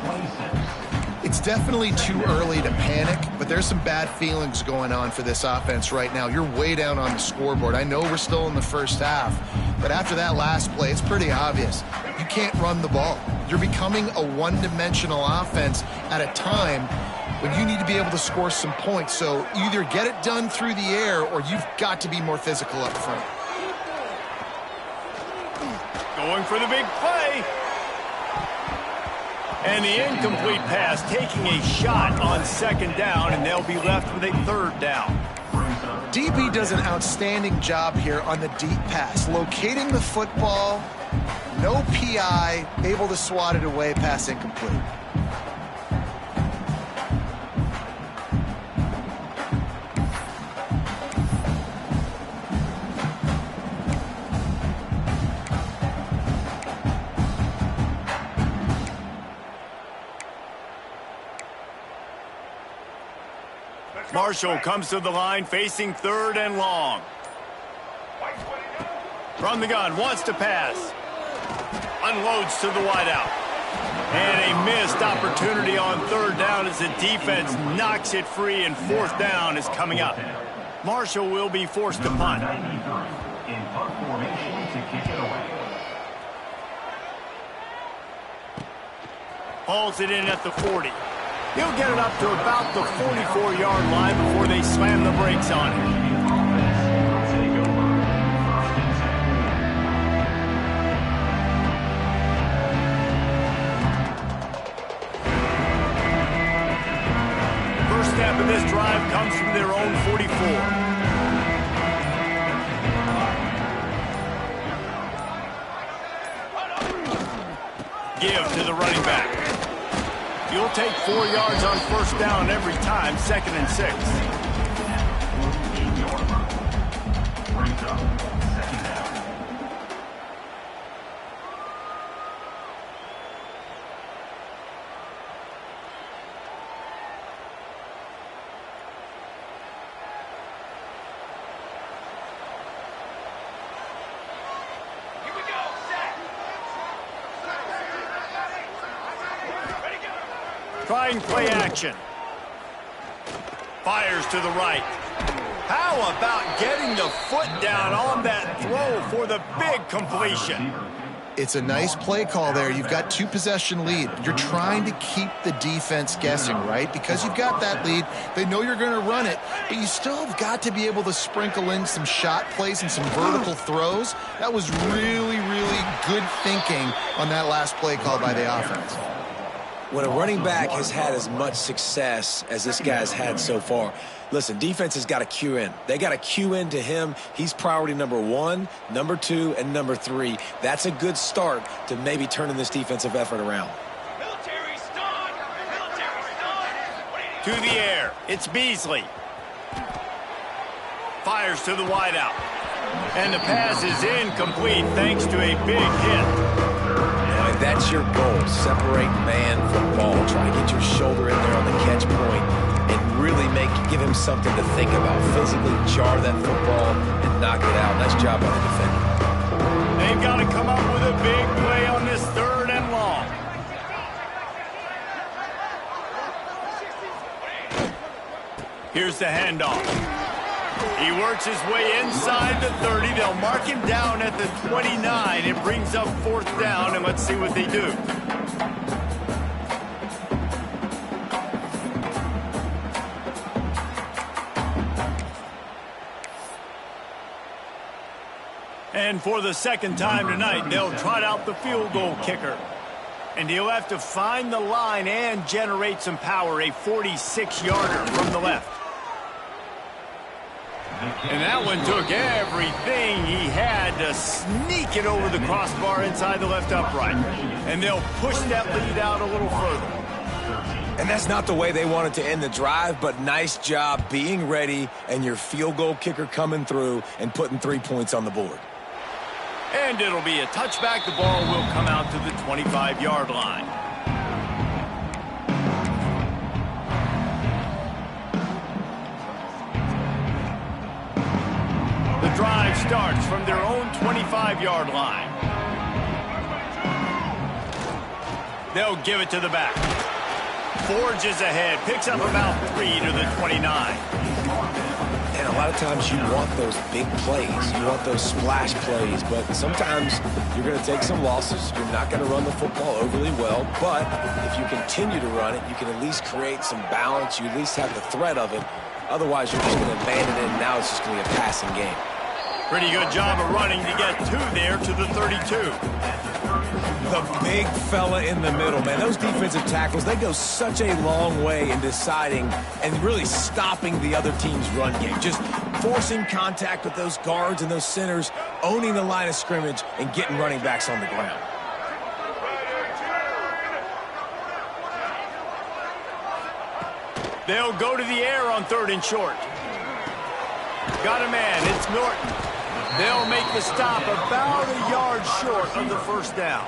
[SPEAKER 2] It's definitely too early to panic, but there's some bad feelings going on for this offense right now. You're way down on the scoreboard. I know we're still in the first half, but after that last play, it's pretty obvious. You can't run the ball. You're becoming a one-dimensional offense at a time when you need to be able to score some points. So either get it done through the air or you've got to be more physical up front.
[SPEAKER 1] Going for the big play. And the incomplete pass, taking a shot on second down, and they'll be left with a third down.
[SPEAKER 2] DB does an outstanding job here on the deep pass, locating the football, no PI, able to swat it away, pass incomplete.
[SPEAKER 1] Marshall comes to the line facing third and long. From the gun, wants to pass. Unloads to the wideout. And a missed opportunity on third down as the defense knocks it free, and fourth down is coming up. Marshall will be forced to punt.
[SPEAKER 4] In punt formation to kick it away.
[SPEAKER 1] Hauls it in at the 40. He'll get it up to about the 44-yard line before they slam the brakes on it. First snap of this drive comes from their own 44. Give to the running back. You'll take 4 yards on first down every time, 2nd and 6.
[SPEAKER 4] Brings up second down.
[SPEAKER 1] Trying play action. Fires to the right. How about getting the foot down on that throw for the big completion?
[SPEAKER 2] It's a nice play call there. You've got 2-possession lead. You're trying to keep the defense guessing, right? Because you've got that lead. They know you're going to run it, but you still have got to be able to sprinkle in some shot plays and some vertical throws. That was really, really good thinking on that last play call by the offense.
[SPEAKER 3] When a running back has had as much success as this guy's had so far, listen, defense has got to cue in. They got to cue in to him. He's priority number 1, number 2, and number 3. That's a good start to maybe turning this defensive effort around.
[SPEAKER 1] To the air, it's Beasley. Fires to the wideout. And the pass is incomplete thanks to a big hit.
[SPEAKER 3] That's your goal. Separate man from ball. Try to get your shoulder in there on the catch point and really give him something to think about. Physically jar that football and knock it out. Nice job by the defender.
[SPEAKER 1] They've got to come up with a big play on this 3rd and long. Here's the handoff. He works his way inside the 30. They'll mark him down at the 29. It brings up 4th down, and let's see what they do. And for the 2nd time tonight, they'll trot out the field goal kicker. And he'll have to find the line and generate some power, a 46-yarder from the left. And that one took everything he had to sneak it over the crossbar inside the left upright. And they'll push that lead out a little further.
[SPEAKER 3] And that's not the way they wanted to end the drive, but nice job being ready and your field goal kicker coming through and putting 3 points on the board.
[SPEAKER 1] And it'll be a touchback. The ball will come out to the 25-yard line. The drive starts from their own 25-yard line. They'll give it to the back. Forges ahead, picks up about 3 to the 29.
[SPEAKER 3] And a lot of times you want those big plays. You want those splash plays. But sometimes you're going to take some losses. You're not going to run the football overly well. But if you continue to run it, you can at least create some balance. You at least have the threat of it. Otherwise, you're just going to abandon it, and now it's just going to be a passing game.
[SPEAKER 1] Pretty good job of running to get 2 there to the 32.
[SPEAKER 3] The big fella in the middle, man. Those defensive tackles, they go such a long way in deciding and really stopping the other team's run game. Just forcing contact with those guards and those centers, owning the line of scrimmage, and getting running backs on the ground.
[SPEAKER 1] They'll go to the air on 3rd and short. Got a man. It's Norton. They'll make the stop about a yard short of the 1st down.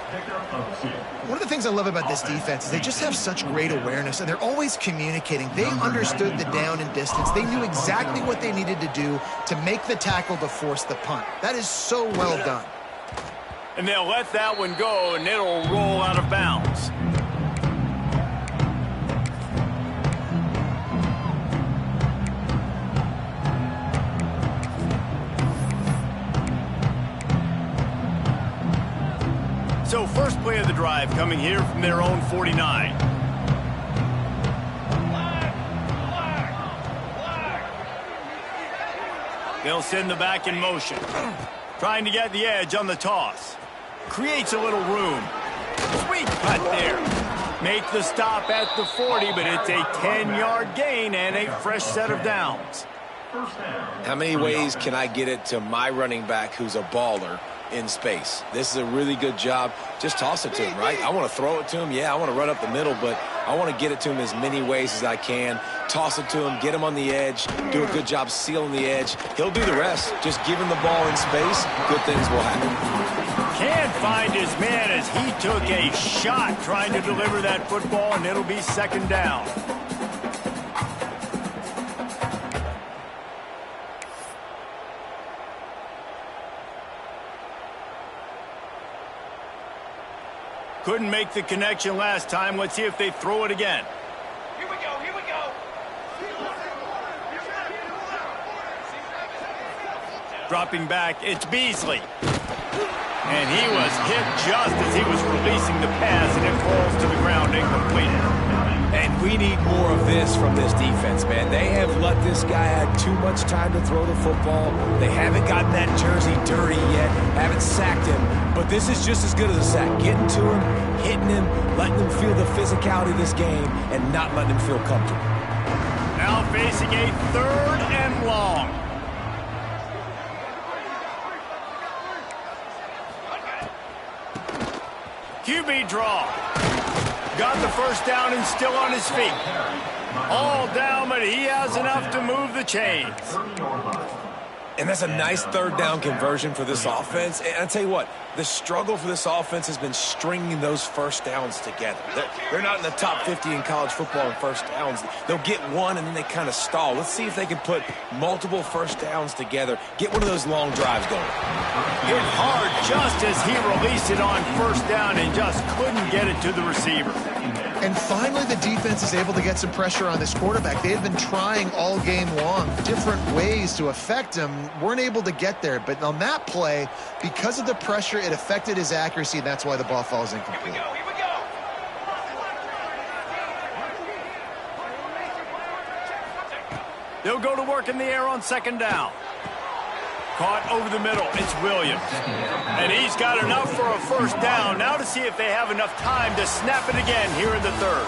[SPEAKER 2] One of the things I love about this defense is they just have such great awareness, and they're always communicating. They understood the down and distance. They knew exactly what they needed to do to make the tackle to force the punt. That is so well done.
[SPEAKER 1] And they'll let that one go, and it'll roll out of bounds. So first play of the drive coming here from their own 49. They'll send the back in motion. Trying to get the edge on the toss. Creates a little room. Sweet cut there. Make the stop at the 40, but it's a 10-yard gain and a fresh set of downs.
[SPEAKER 3] How many ways can I get it to my running back who's a baller in space? This is a really good job. Just toss it to him, right? I want to throw it to him. Yeah, I want to run up the middle, but I want to get it to him as many ways as I can. Toss it to him, get him on the edge, do a good job sealing the edge. He'll do the rest. Just give him the ball in space, good things will happen.
[SPEAKER 1] Can't find his man as he took a shot trying to deliver that football, and it'll be 2nd down. Couldn't make the connection last time. Let's see if they throw it again.
[SPEAKER 6] Here we go, here we go.
[SPEAKER 1] Dropping back, it's Beasley. And he was hit just as he was releasing the pass, and it falls to the ground incomplete.
[SPEAKER 3] And we need more of this from this defense, man. They have let this guy have too much time to throw the football. They haven't gotten that jersey dirty yet, haven't sacked him. But this is just as good as a sack. Getting to him, hitting him, letting him feel the physicality of this game, and not letting him feel comfortable.
[SPEAKER 1] Now facing a 3rd and long. QB draw. Got the 1st down and still on his feet. All down, but he has enough to move the chains.
[SPEAKER 3] And that's a nice 3rd down conversion for this offense. And I tell you what, the struggle for this offense has been stringing those 1st downs together. They're not in the top 50 in college football in 1st downs. They'll get one and then they kind of stall. Let's see if they can put multiple 1st downs together. Get one of those long drives going.
[SPEAKER 1] Hit hard just as he released it on first down and just couldn't get it to the receiver.
[SPEAKER 2] And finally, the defense is able to get some pressure on this quarterback. They had been trying all game long different ways to affect him, weren't able to get there. But on that play, because of the pressure, it affected his accuracy, and that's why the ball falls incomplete.
[SPEAKER 6] Here we go.
[SPEAKER 1] They'll go to work in the air on second down. Caught over the middle. It's Williams. And he's got enough for a first down. Now to see if they have enough time to snap it again here in the third.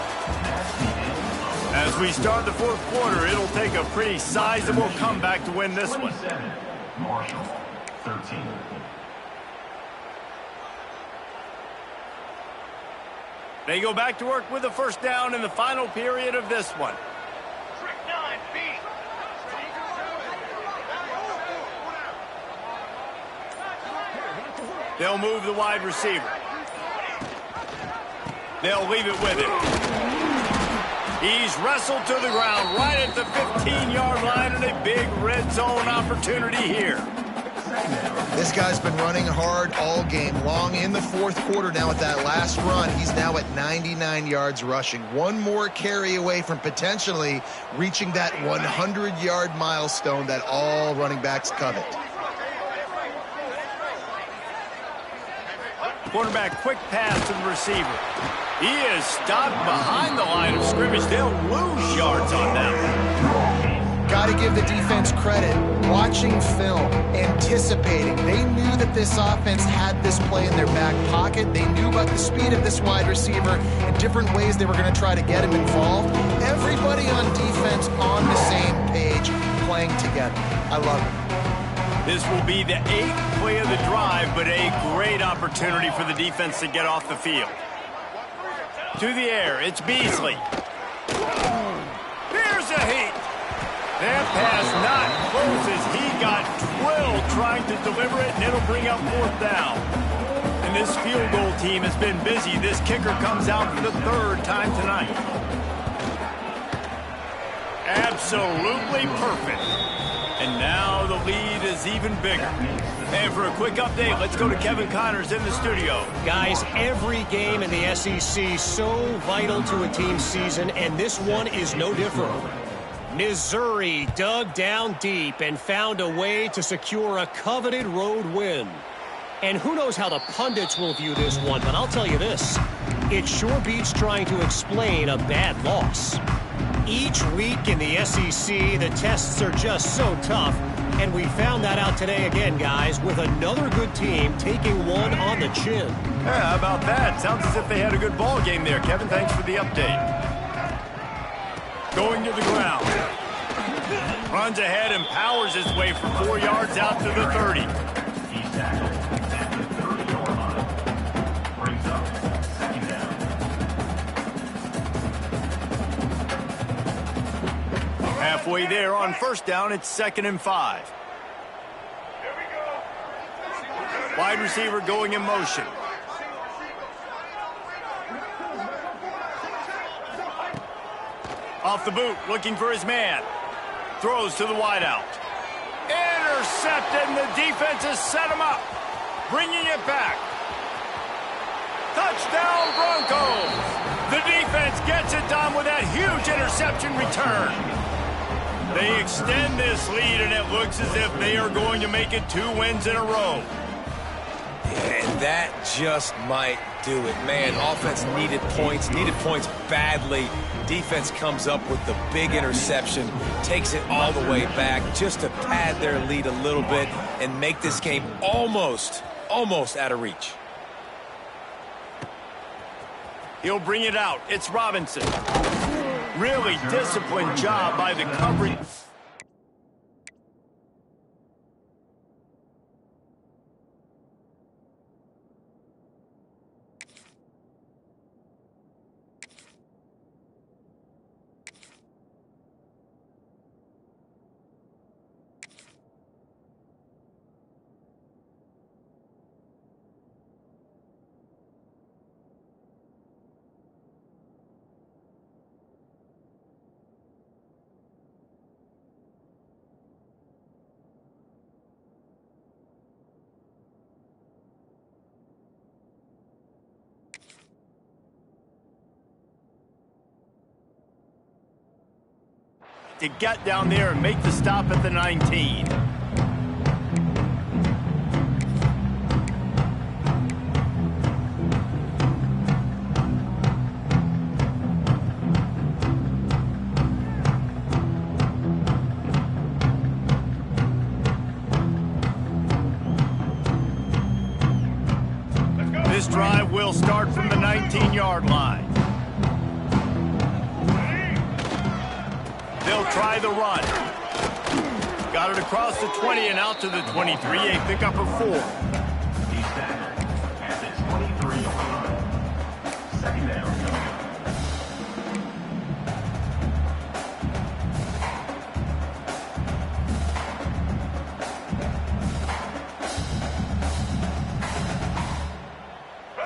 [SPEAKER 1] As we start the fourth quarter, it'll take a pretty sizable comeback to win this one.
[SPEAKER 4] Marshall, 13.
[SPEAKER 1] They go back to work with a first down in the final period of this one.
[SPEAKER 6] Trick 9B.
[SPEAKER 1] They'll move the wide receiver. They'll leave it with him. He's wrestled to the ground right at the 15-yard line, and a big red zone opportunity here.
[SPEAKER 2] This guy's been running hard all game long. In the fourth quarter now with that last run, he's now at 99 yards rushing. One more carry away from potentially reaching that 100-yard milestone that all running backs covet.
[SPEAKER 1] Quarterback quick pass to the receiver. He is stopped behind the line of scrimmage. They'll lose yards on that.
[SPEAKER 2] Got to give the defense credit. Watching film, anticipating. They knew that this offense had this play in their back pocket. They knew about the speed of this wide receiver and different ways they were going to try to get him involved. Everybody on defense on the same page, playing together. I love it.
[SPEAKER 1] This will be the 8th play of the drive, but a great opportunity for the defense to get off the field. To the air, it's Beasley. Here's a heat. That pass not close as he got drilled trying to deliver it, and it'll bring up fourth down. And this field goal team has been busy. This kicker comes out for the 3rd time tonight. Absolutely perfect. And now the lead is even bigger. And for a quick update, let's go to Kevin Connors in the studio.
[SPEAKER 5] Guys, every game in the SEC so vital to a team's season, and this one is no different. Missouri dug down deep and found a way to secure a coveted road win. And who knows how the pundits will view this one, but I'll tell you this. It sure beats trying to explain a bad loss. Each week in the SEC, the tests are just so tough, and we found that out today again, guys, with another good team taking one on the chin.
[SPEAKER 1] Yeah, how about that? Sounds as if they had a good ball game there. Kevin, thanks for the update. Going to the ground. Runs ahead and powers his way for 4 yards out to the 30.
[SPEAKER 4] He's tackled at the 30-yard line. Brings up second down.
[SPEAKER 1] Halfway there on first down, it's 2nd and 5.
[SPEAKER 6] Here we go.
[SPEAKER 1] Wide receiver going in motion. Off the boot, looking for his man. Throws to the wideout. Intercepted, and the defense has set him up. Bringing it back. Touchdown, Broncos. The defense gets it done with that huge interception return. They extend this lead, and it looks as if they are going to make it 2 wins in a row.
[SPEAKER 3] And that just might do it. Man, offense needed points badly. Defense comes up with the big interception, takes it all the way back just to pad their lead a little bit and make this game almost out of reach.
[SPEAKER 1] He'll bring it out. It's Robinson. Really disciplined job by the coverage. to get down there and make the stop at the 19. This drive will start from the 19-yard line. They'll try the run. Got it across the 20 and out to the 23, a pickup of 4.
[SPEAKER 4] He's back at the 23-yard line. Second down.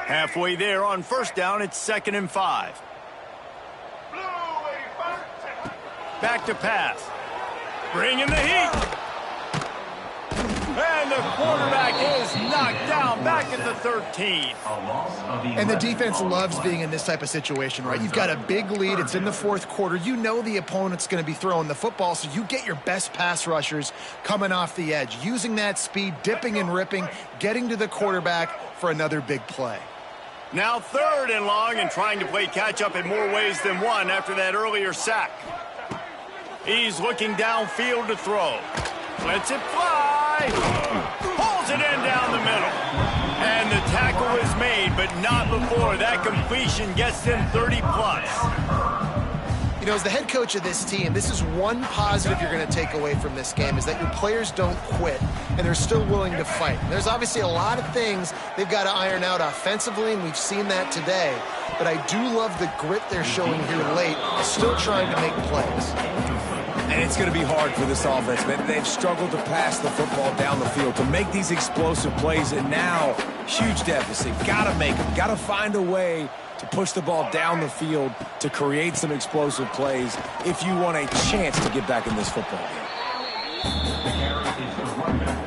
[SPEAKER 1] Halfway there on first down, it's 2nd and 5. Back to pass. Bringing the heat. And the quarterback is knocked down back at the 13.
[SPEAKER 2] And the defense loves being in this type of situation, right? You've got a big lead. It's in the fourth quarter. You know the opponent's going to be throwing the football, so you get your best pass rushers coming off the edge, using that speed, dipping and ripping, getting to the quarterback for another big play.
[SPEAKER 1] Now 3rd and long and trying to play catch-up in more ways than one after that earlier sack. He's looking downfield to throw. Lets it fly. Pulls it in down the middle. And the tackle is made, but not before that completion gets them 30+.
[SPEAKER 2] You know, as the head coach of this team, this is one positive you're going to take away from this game, is that your players don't quit, and they're still willing to fight. There's obviously a lot of things they've got to iron out offensively, and we've seen that today. But I do love the grit they're showing here late, still trying to make plays.
[SPEAKER 3] And it's going to be hard for this offense, man. They've struggled to pass the football down the field, to make these explosive plays, and now, huge deficit. Got to make them. Got to find a way to push the ball down the field to create some explosive plays if you want a chance to get back in this football game.
[SPEAKER 4] The carry is the running back.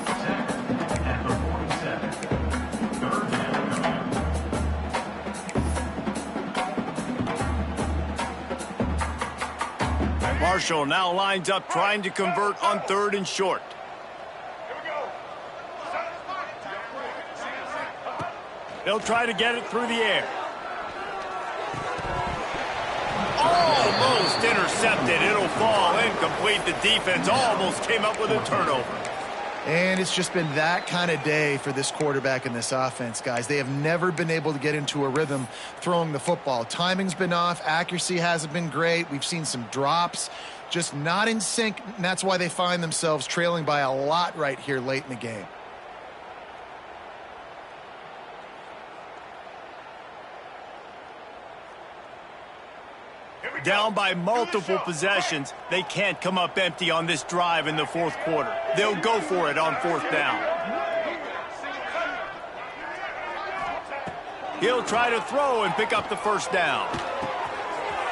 [SPEAKER 4] Second at the 47. Third down.
[SPEAKER 1] Marshall now lines up trying to convert on 3rd and short. They'll try to get it through the air. Almost intercepted. It'll fall incomplete. The defense almost came up with a turnover.
[SPEAKER 2] And it's just been that kind of day for this quarterback and this offense, guys. They have never been able to get into a rhythm throwing the football. Timing's been off. Accuracy hasn't been great. We've seen some drops, just not in sync, and that's why they find themselves trailing by a lot right here late in the game.
[SPEAKER 1] Down by multiple possessions, they can't come up empty on this drive in the fourth quarter. They'll go for it on 4th down. He'll try to throw and pick up the 1st down.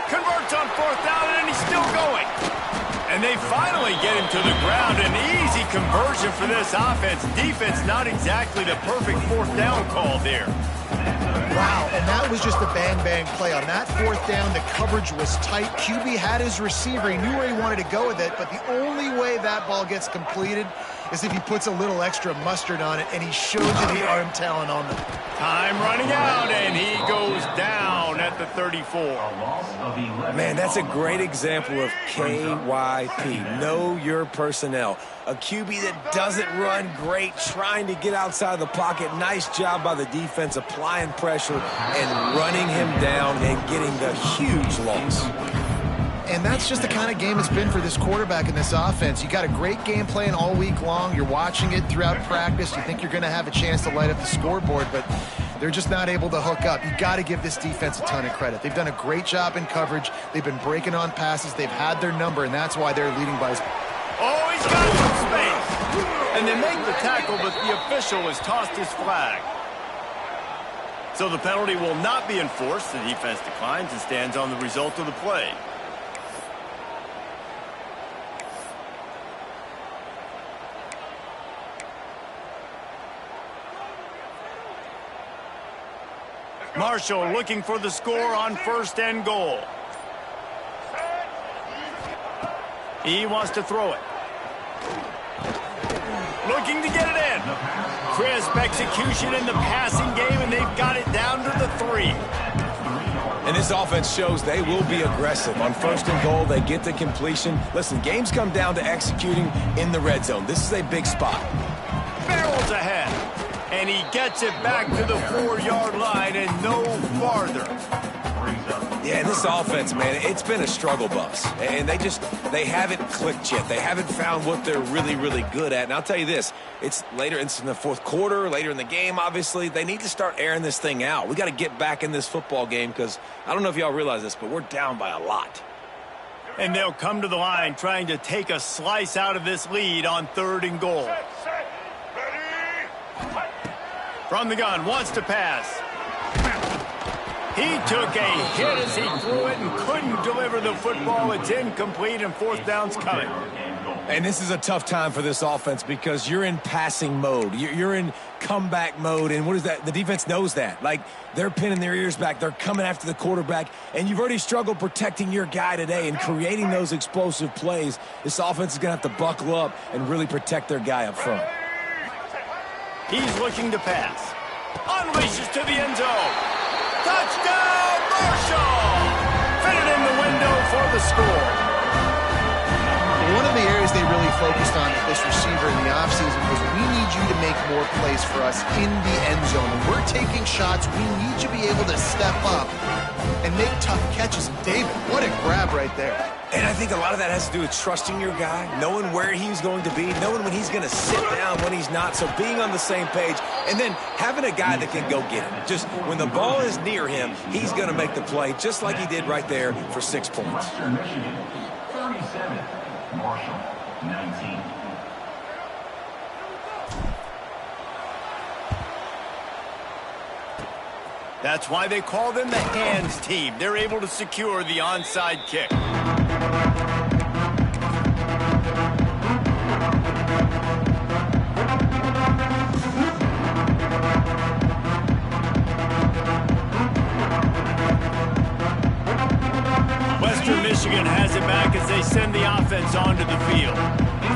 [SPEAKER 1] Converts on 4th down, and he's still going. And they finally get him to the ground. An easy conversion for this offense. Defense not exactly the perfect 4th down call there.
[SPEAKER 2] Wow, and that was just a bang-bang play. On that 4th down, the coverage was tight. QB had his receiver. He knew where he wanted to go with it, but the only way that ball gets completed is if he puts a little extra mustard on it, and he showed you the arm talent on them.
[SPEAKER 1] Time running out, and he goes down at the 34.
[SPEAKER 3] Man, that's a great example of KYP. Know your personnel. A QB that doesn't run great, trying to get outside the pocket. Nice job by the defense applying pressure and running him down and getting the huge loss.
[SPEAKER 2] And that's just the kind of game it's been for this quarterback in this offense. You got a great game plan all week long. You're watching it throughout practice. You think you're going to have a chance to light up the scoreboard, but they're just not able to hook up. You got to give this defense a ton of credit. They've done a great job in coverage. They've been breaking on passes. They've had their number, and that's why they're leading by.
[SPEAKER 1] Oh, he's got some space. And they make the tackle, but the official has tossed his flag. So the penalty will not be enforced. The defense declines and stands on the result of the play. Marshall looking for the score on 1st and goal. He wants to throw it. Looking to get it in. Crisp execution in the passing game, and they've got it down to the 3.
[SPEAKER 3] And this offense shows they will be aggressive. On 1st and goal, they get the completion. Listen, games come down to executing in the red zone. This is a big spot.
[SPEAKER 1] Barrels ahead. And he gets it back to the 4-yard line and no farther.
[SPEAKER 3] Yeah, and this offense, man, it's been a struggle bus. And they haven't clicked yet. They haven't found what they're really, really good at. And I'll tell you this, it's in the 4th quarter, later in the game, obviously. They need to start airing this thing out. We got to get back in this football game because I don't know if y'all realize this, but we're down by a lot.
[SPEAKER 1] And they'll come to the line trying to take a slice out of this lead on 3rd and goal.
[SPEAKER 6] Set. Ready.
[SPEAKER 1] From the gun, wants to pass. He took a hit as he threw it and couldn't deliver the football. It's incomplete and 4th down's coming.
[SPEAKER 3] And this is a tough time for this offense because you're in passing mode. You're in comeback mode. And what is that? The defense knows that. Like, they're pinning their ears back. They're coming after the quarterback. And you've already struggled protecting your guy today and creating those explosive plays. This offense is going to have to buckle up and really protect their guy up front.
[SPEAKER 1] He's looking to pass. Unleashes to the end zone. Touchdown, Marshall! Fitted in the window for the score.
[SPEAKER 2] One of the areas they really focused on with this receiver in the offseason was we need you to make more plays for us in the end zone. When we're taking shots, we need you to be able to step up and make tough catches. And David, what a grab right there.
[SPEAKER 3] And I think a lot of that has to do with trusting your guy, knowing where he's going to be, knowing when he's going to sit down, when he's not. So being on the same page, and then having a guy that can go get it. Just when the ball is near him, he's going to make the play, just like he did right there for 6 points.
[SPEAKER 4] Western Michigan, 37. Marshall, 19.
[SPEAKER 1] That's why they call them the hands team. They're able to secure the onside kick. Western Michigan has it back as they send the offense onto the field.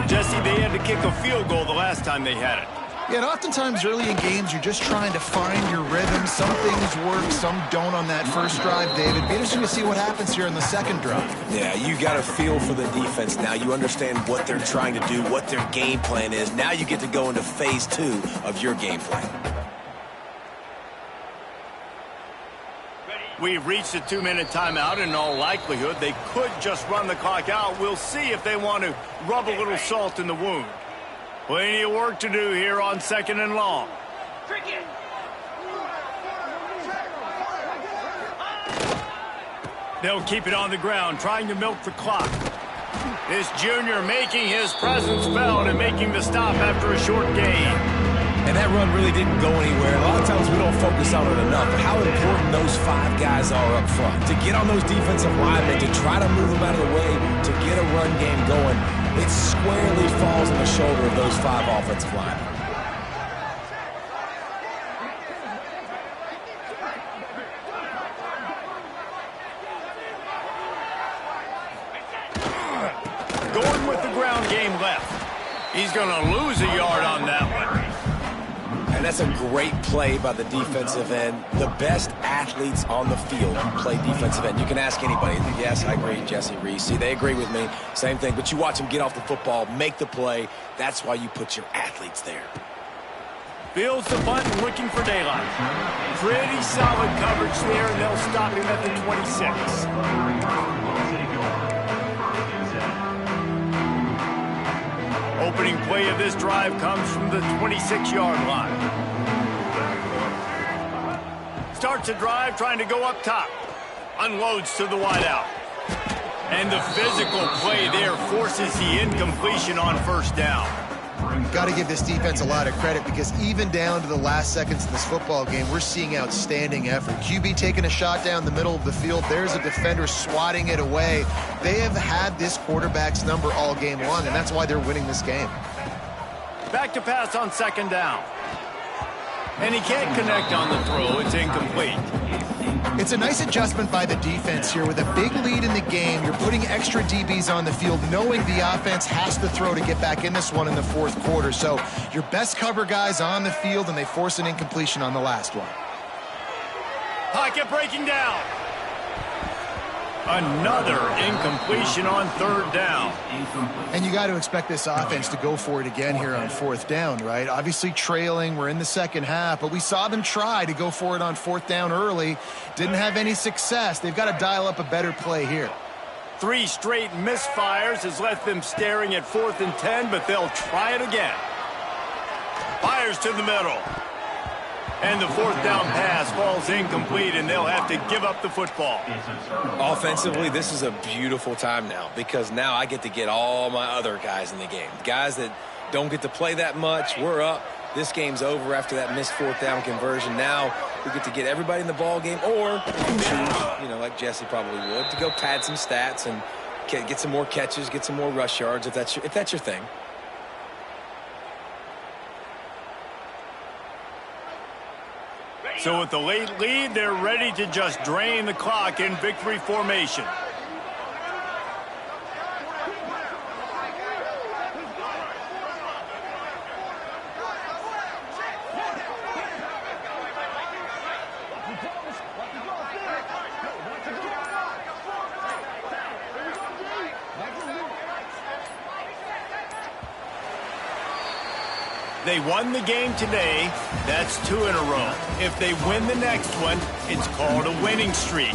[SPEAKER 1] Jesse, they had to kick a field goal the last time they had it.
[SPEAKER 2] Yeah, and oftentimes early in games, you're just trying to find your rhythm. Some things work, some don't on that first drive, David. Be interesting to see what happens here in the second drive.
[SPEAKER 3] Yeah, you got a feel for the defense now. You understand what they're trying to do, what their game plan is. Now you get to go into phase 2 of your game plan.
[SPEAKER 1] We've reached a 2-minute timeout. In all likelihood, they could just run the clock out. We'll see if they want to rub a little salt in the wound. Plenty of work to do here on 2nd and long. They'll keep it on the ground, trying to milk the clock. This junior making his presence felt and making the stop after a short gain.
[SPEAKER 3] And that run really didn't go anywhere. A lot of times we don't focus on it enough. But how important those 5 guys are up front. To get on those defensive linemen, to try to move them out of the way, to get a run game going. It squarely falls on the shoulder of those 5 offensive linemen.
[SPEAKER 1] Going with the ground game left. He's going to lose a yard on that one.
[SPEAKER 3] And that's a great play by the defensive end. The best athletes on the field play defensive end. You can ask anybody. Yes, I agree, Jesse Reese. See, they agree with me. Same thing. But you watch them get off the football, make the play. That's why you put your athletes there.
[SPEAKER 1] Fields the punt, looking for daylight. Pretty solid coverage there, and they'll stop him at the 26. Opening play of this drive comes from the 26-yard line. Starts a drive trying to go up top. Unloads to the wideout. And the physical play there forces the incompletion on 1st down.
[SPEAKER 2] Got to give this defense a lot of credit because even down to the last seconds of this football game, we're seeing outstanding effort. QB taking a shot down the middle of the field. There's a defender swatting it away. They have had this quarterback's number all game long, and that's why they're winning this game.
[SPEAKER 1] Back to pass on 2nd down. And he can't connect on the throw. It's incomplete.
[SPEAKER 2] It's a nice adjustment by the defense here. With a big lead in the game, you're putting extra DBs on the field, knowing the offense has to throw to get back in this one in the fourth quarter. So your best cover guys on the field, and they force an incompletion on the last one.
[SPEAKER 1] Pocket breaking down. Another incompletion on third down.
[SPEAKER 2] And you got to expect this offense to go for it again here on fourth down, right? Obviously trailing, we're in the second half, but we saw them try to go for it on fourth down early. Didn't have any success. They've got to dial up a better play here.
[SPEAKER 1] 3 straight misfires has left them staring at 4th and 10, but they'll try it again. Fires to the middle. And the fourth down pass falls incomplete, and they'll have to give up the football.
[SPEAKER 3] Offensively, this is a beautiful time now, because now I get to get all my other guys in the game. Guys that don't get to play that much, we're up. This game's over after that missed fourth down conversion. Now we get to get everybody in the ball game, or choose, like Jesse probably would, to go pad some stats and get some more catches, get some more rush yards if that's your thing.
[SPEAKER 1] So with the late lead, they're ready to just drain the clock in victory formation. They won the game today. That's 2 in a row. If they win the next one, it's called a winning streak.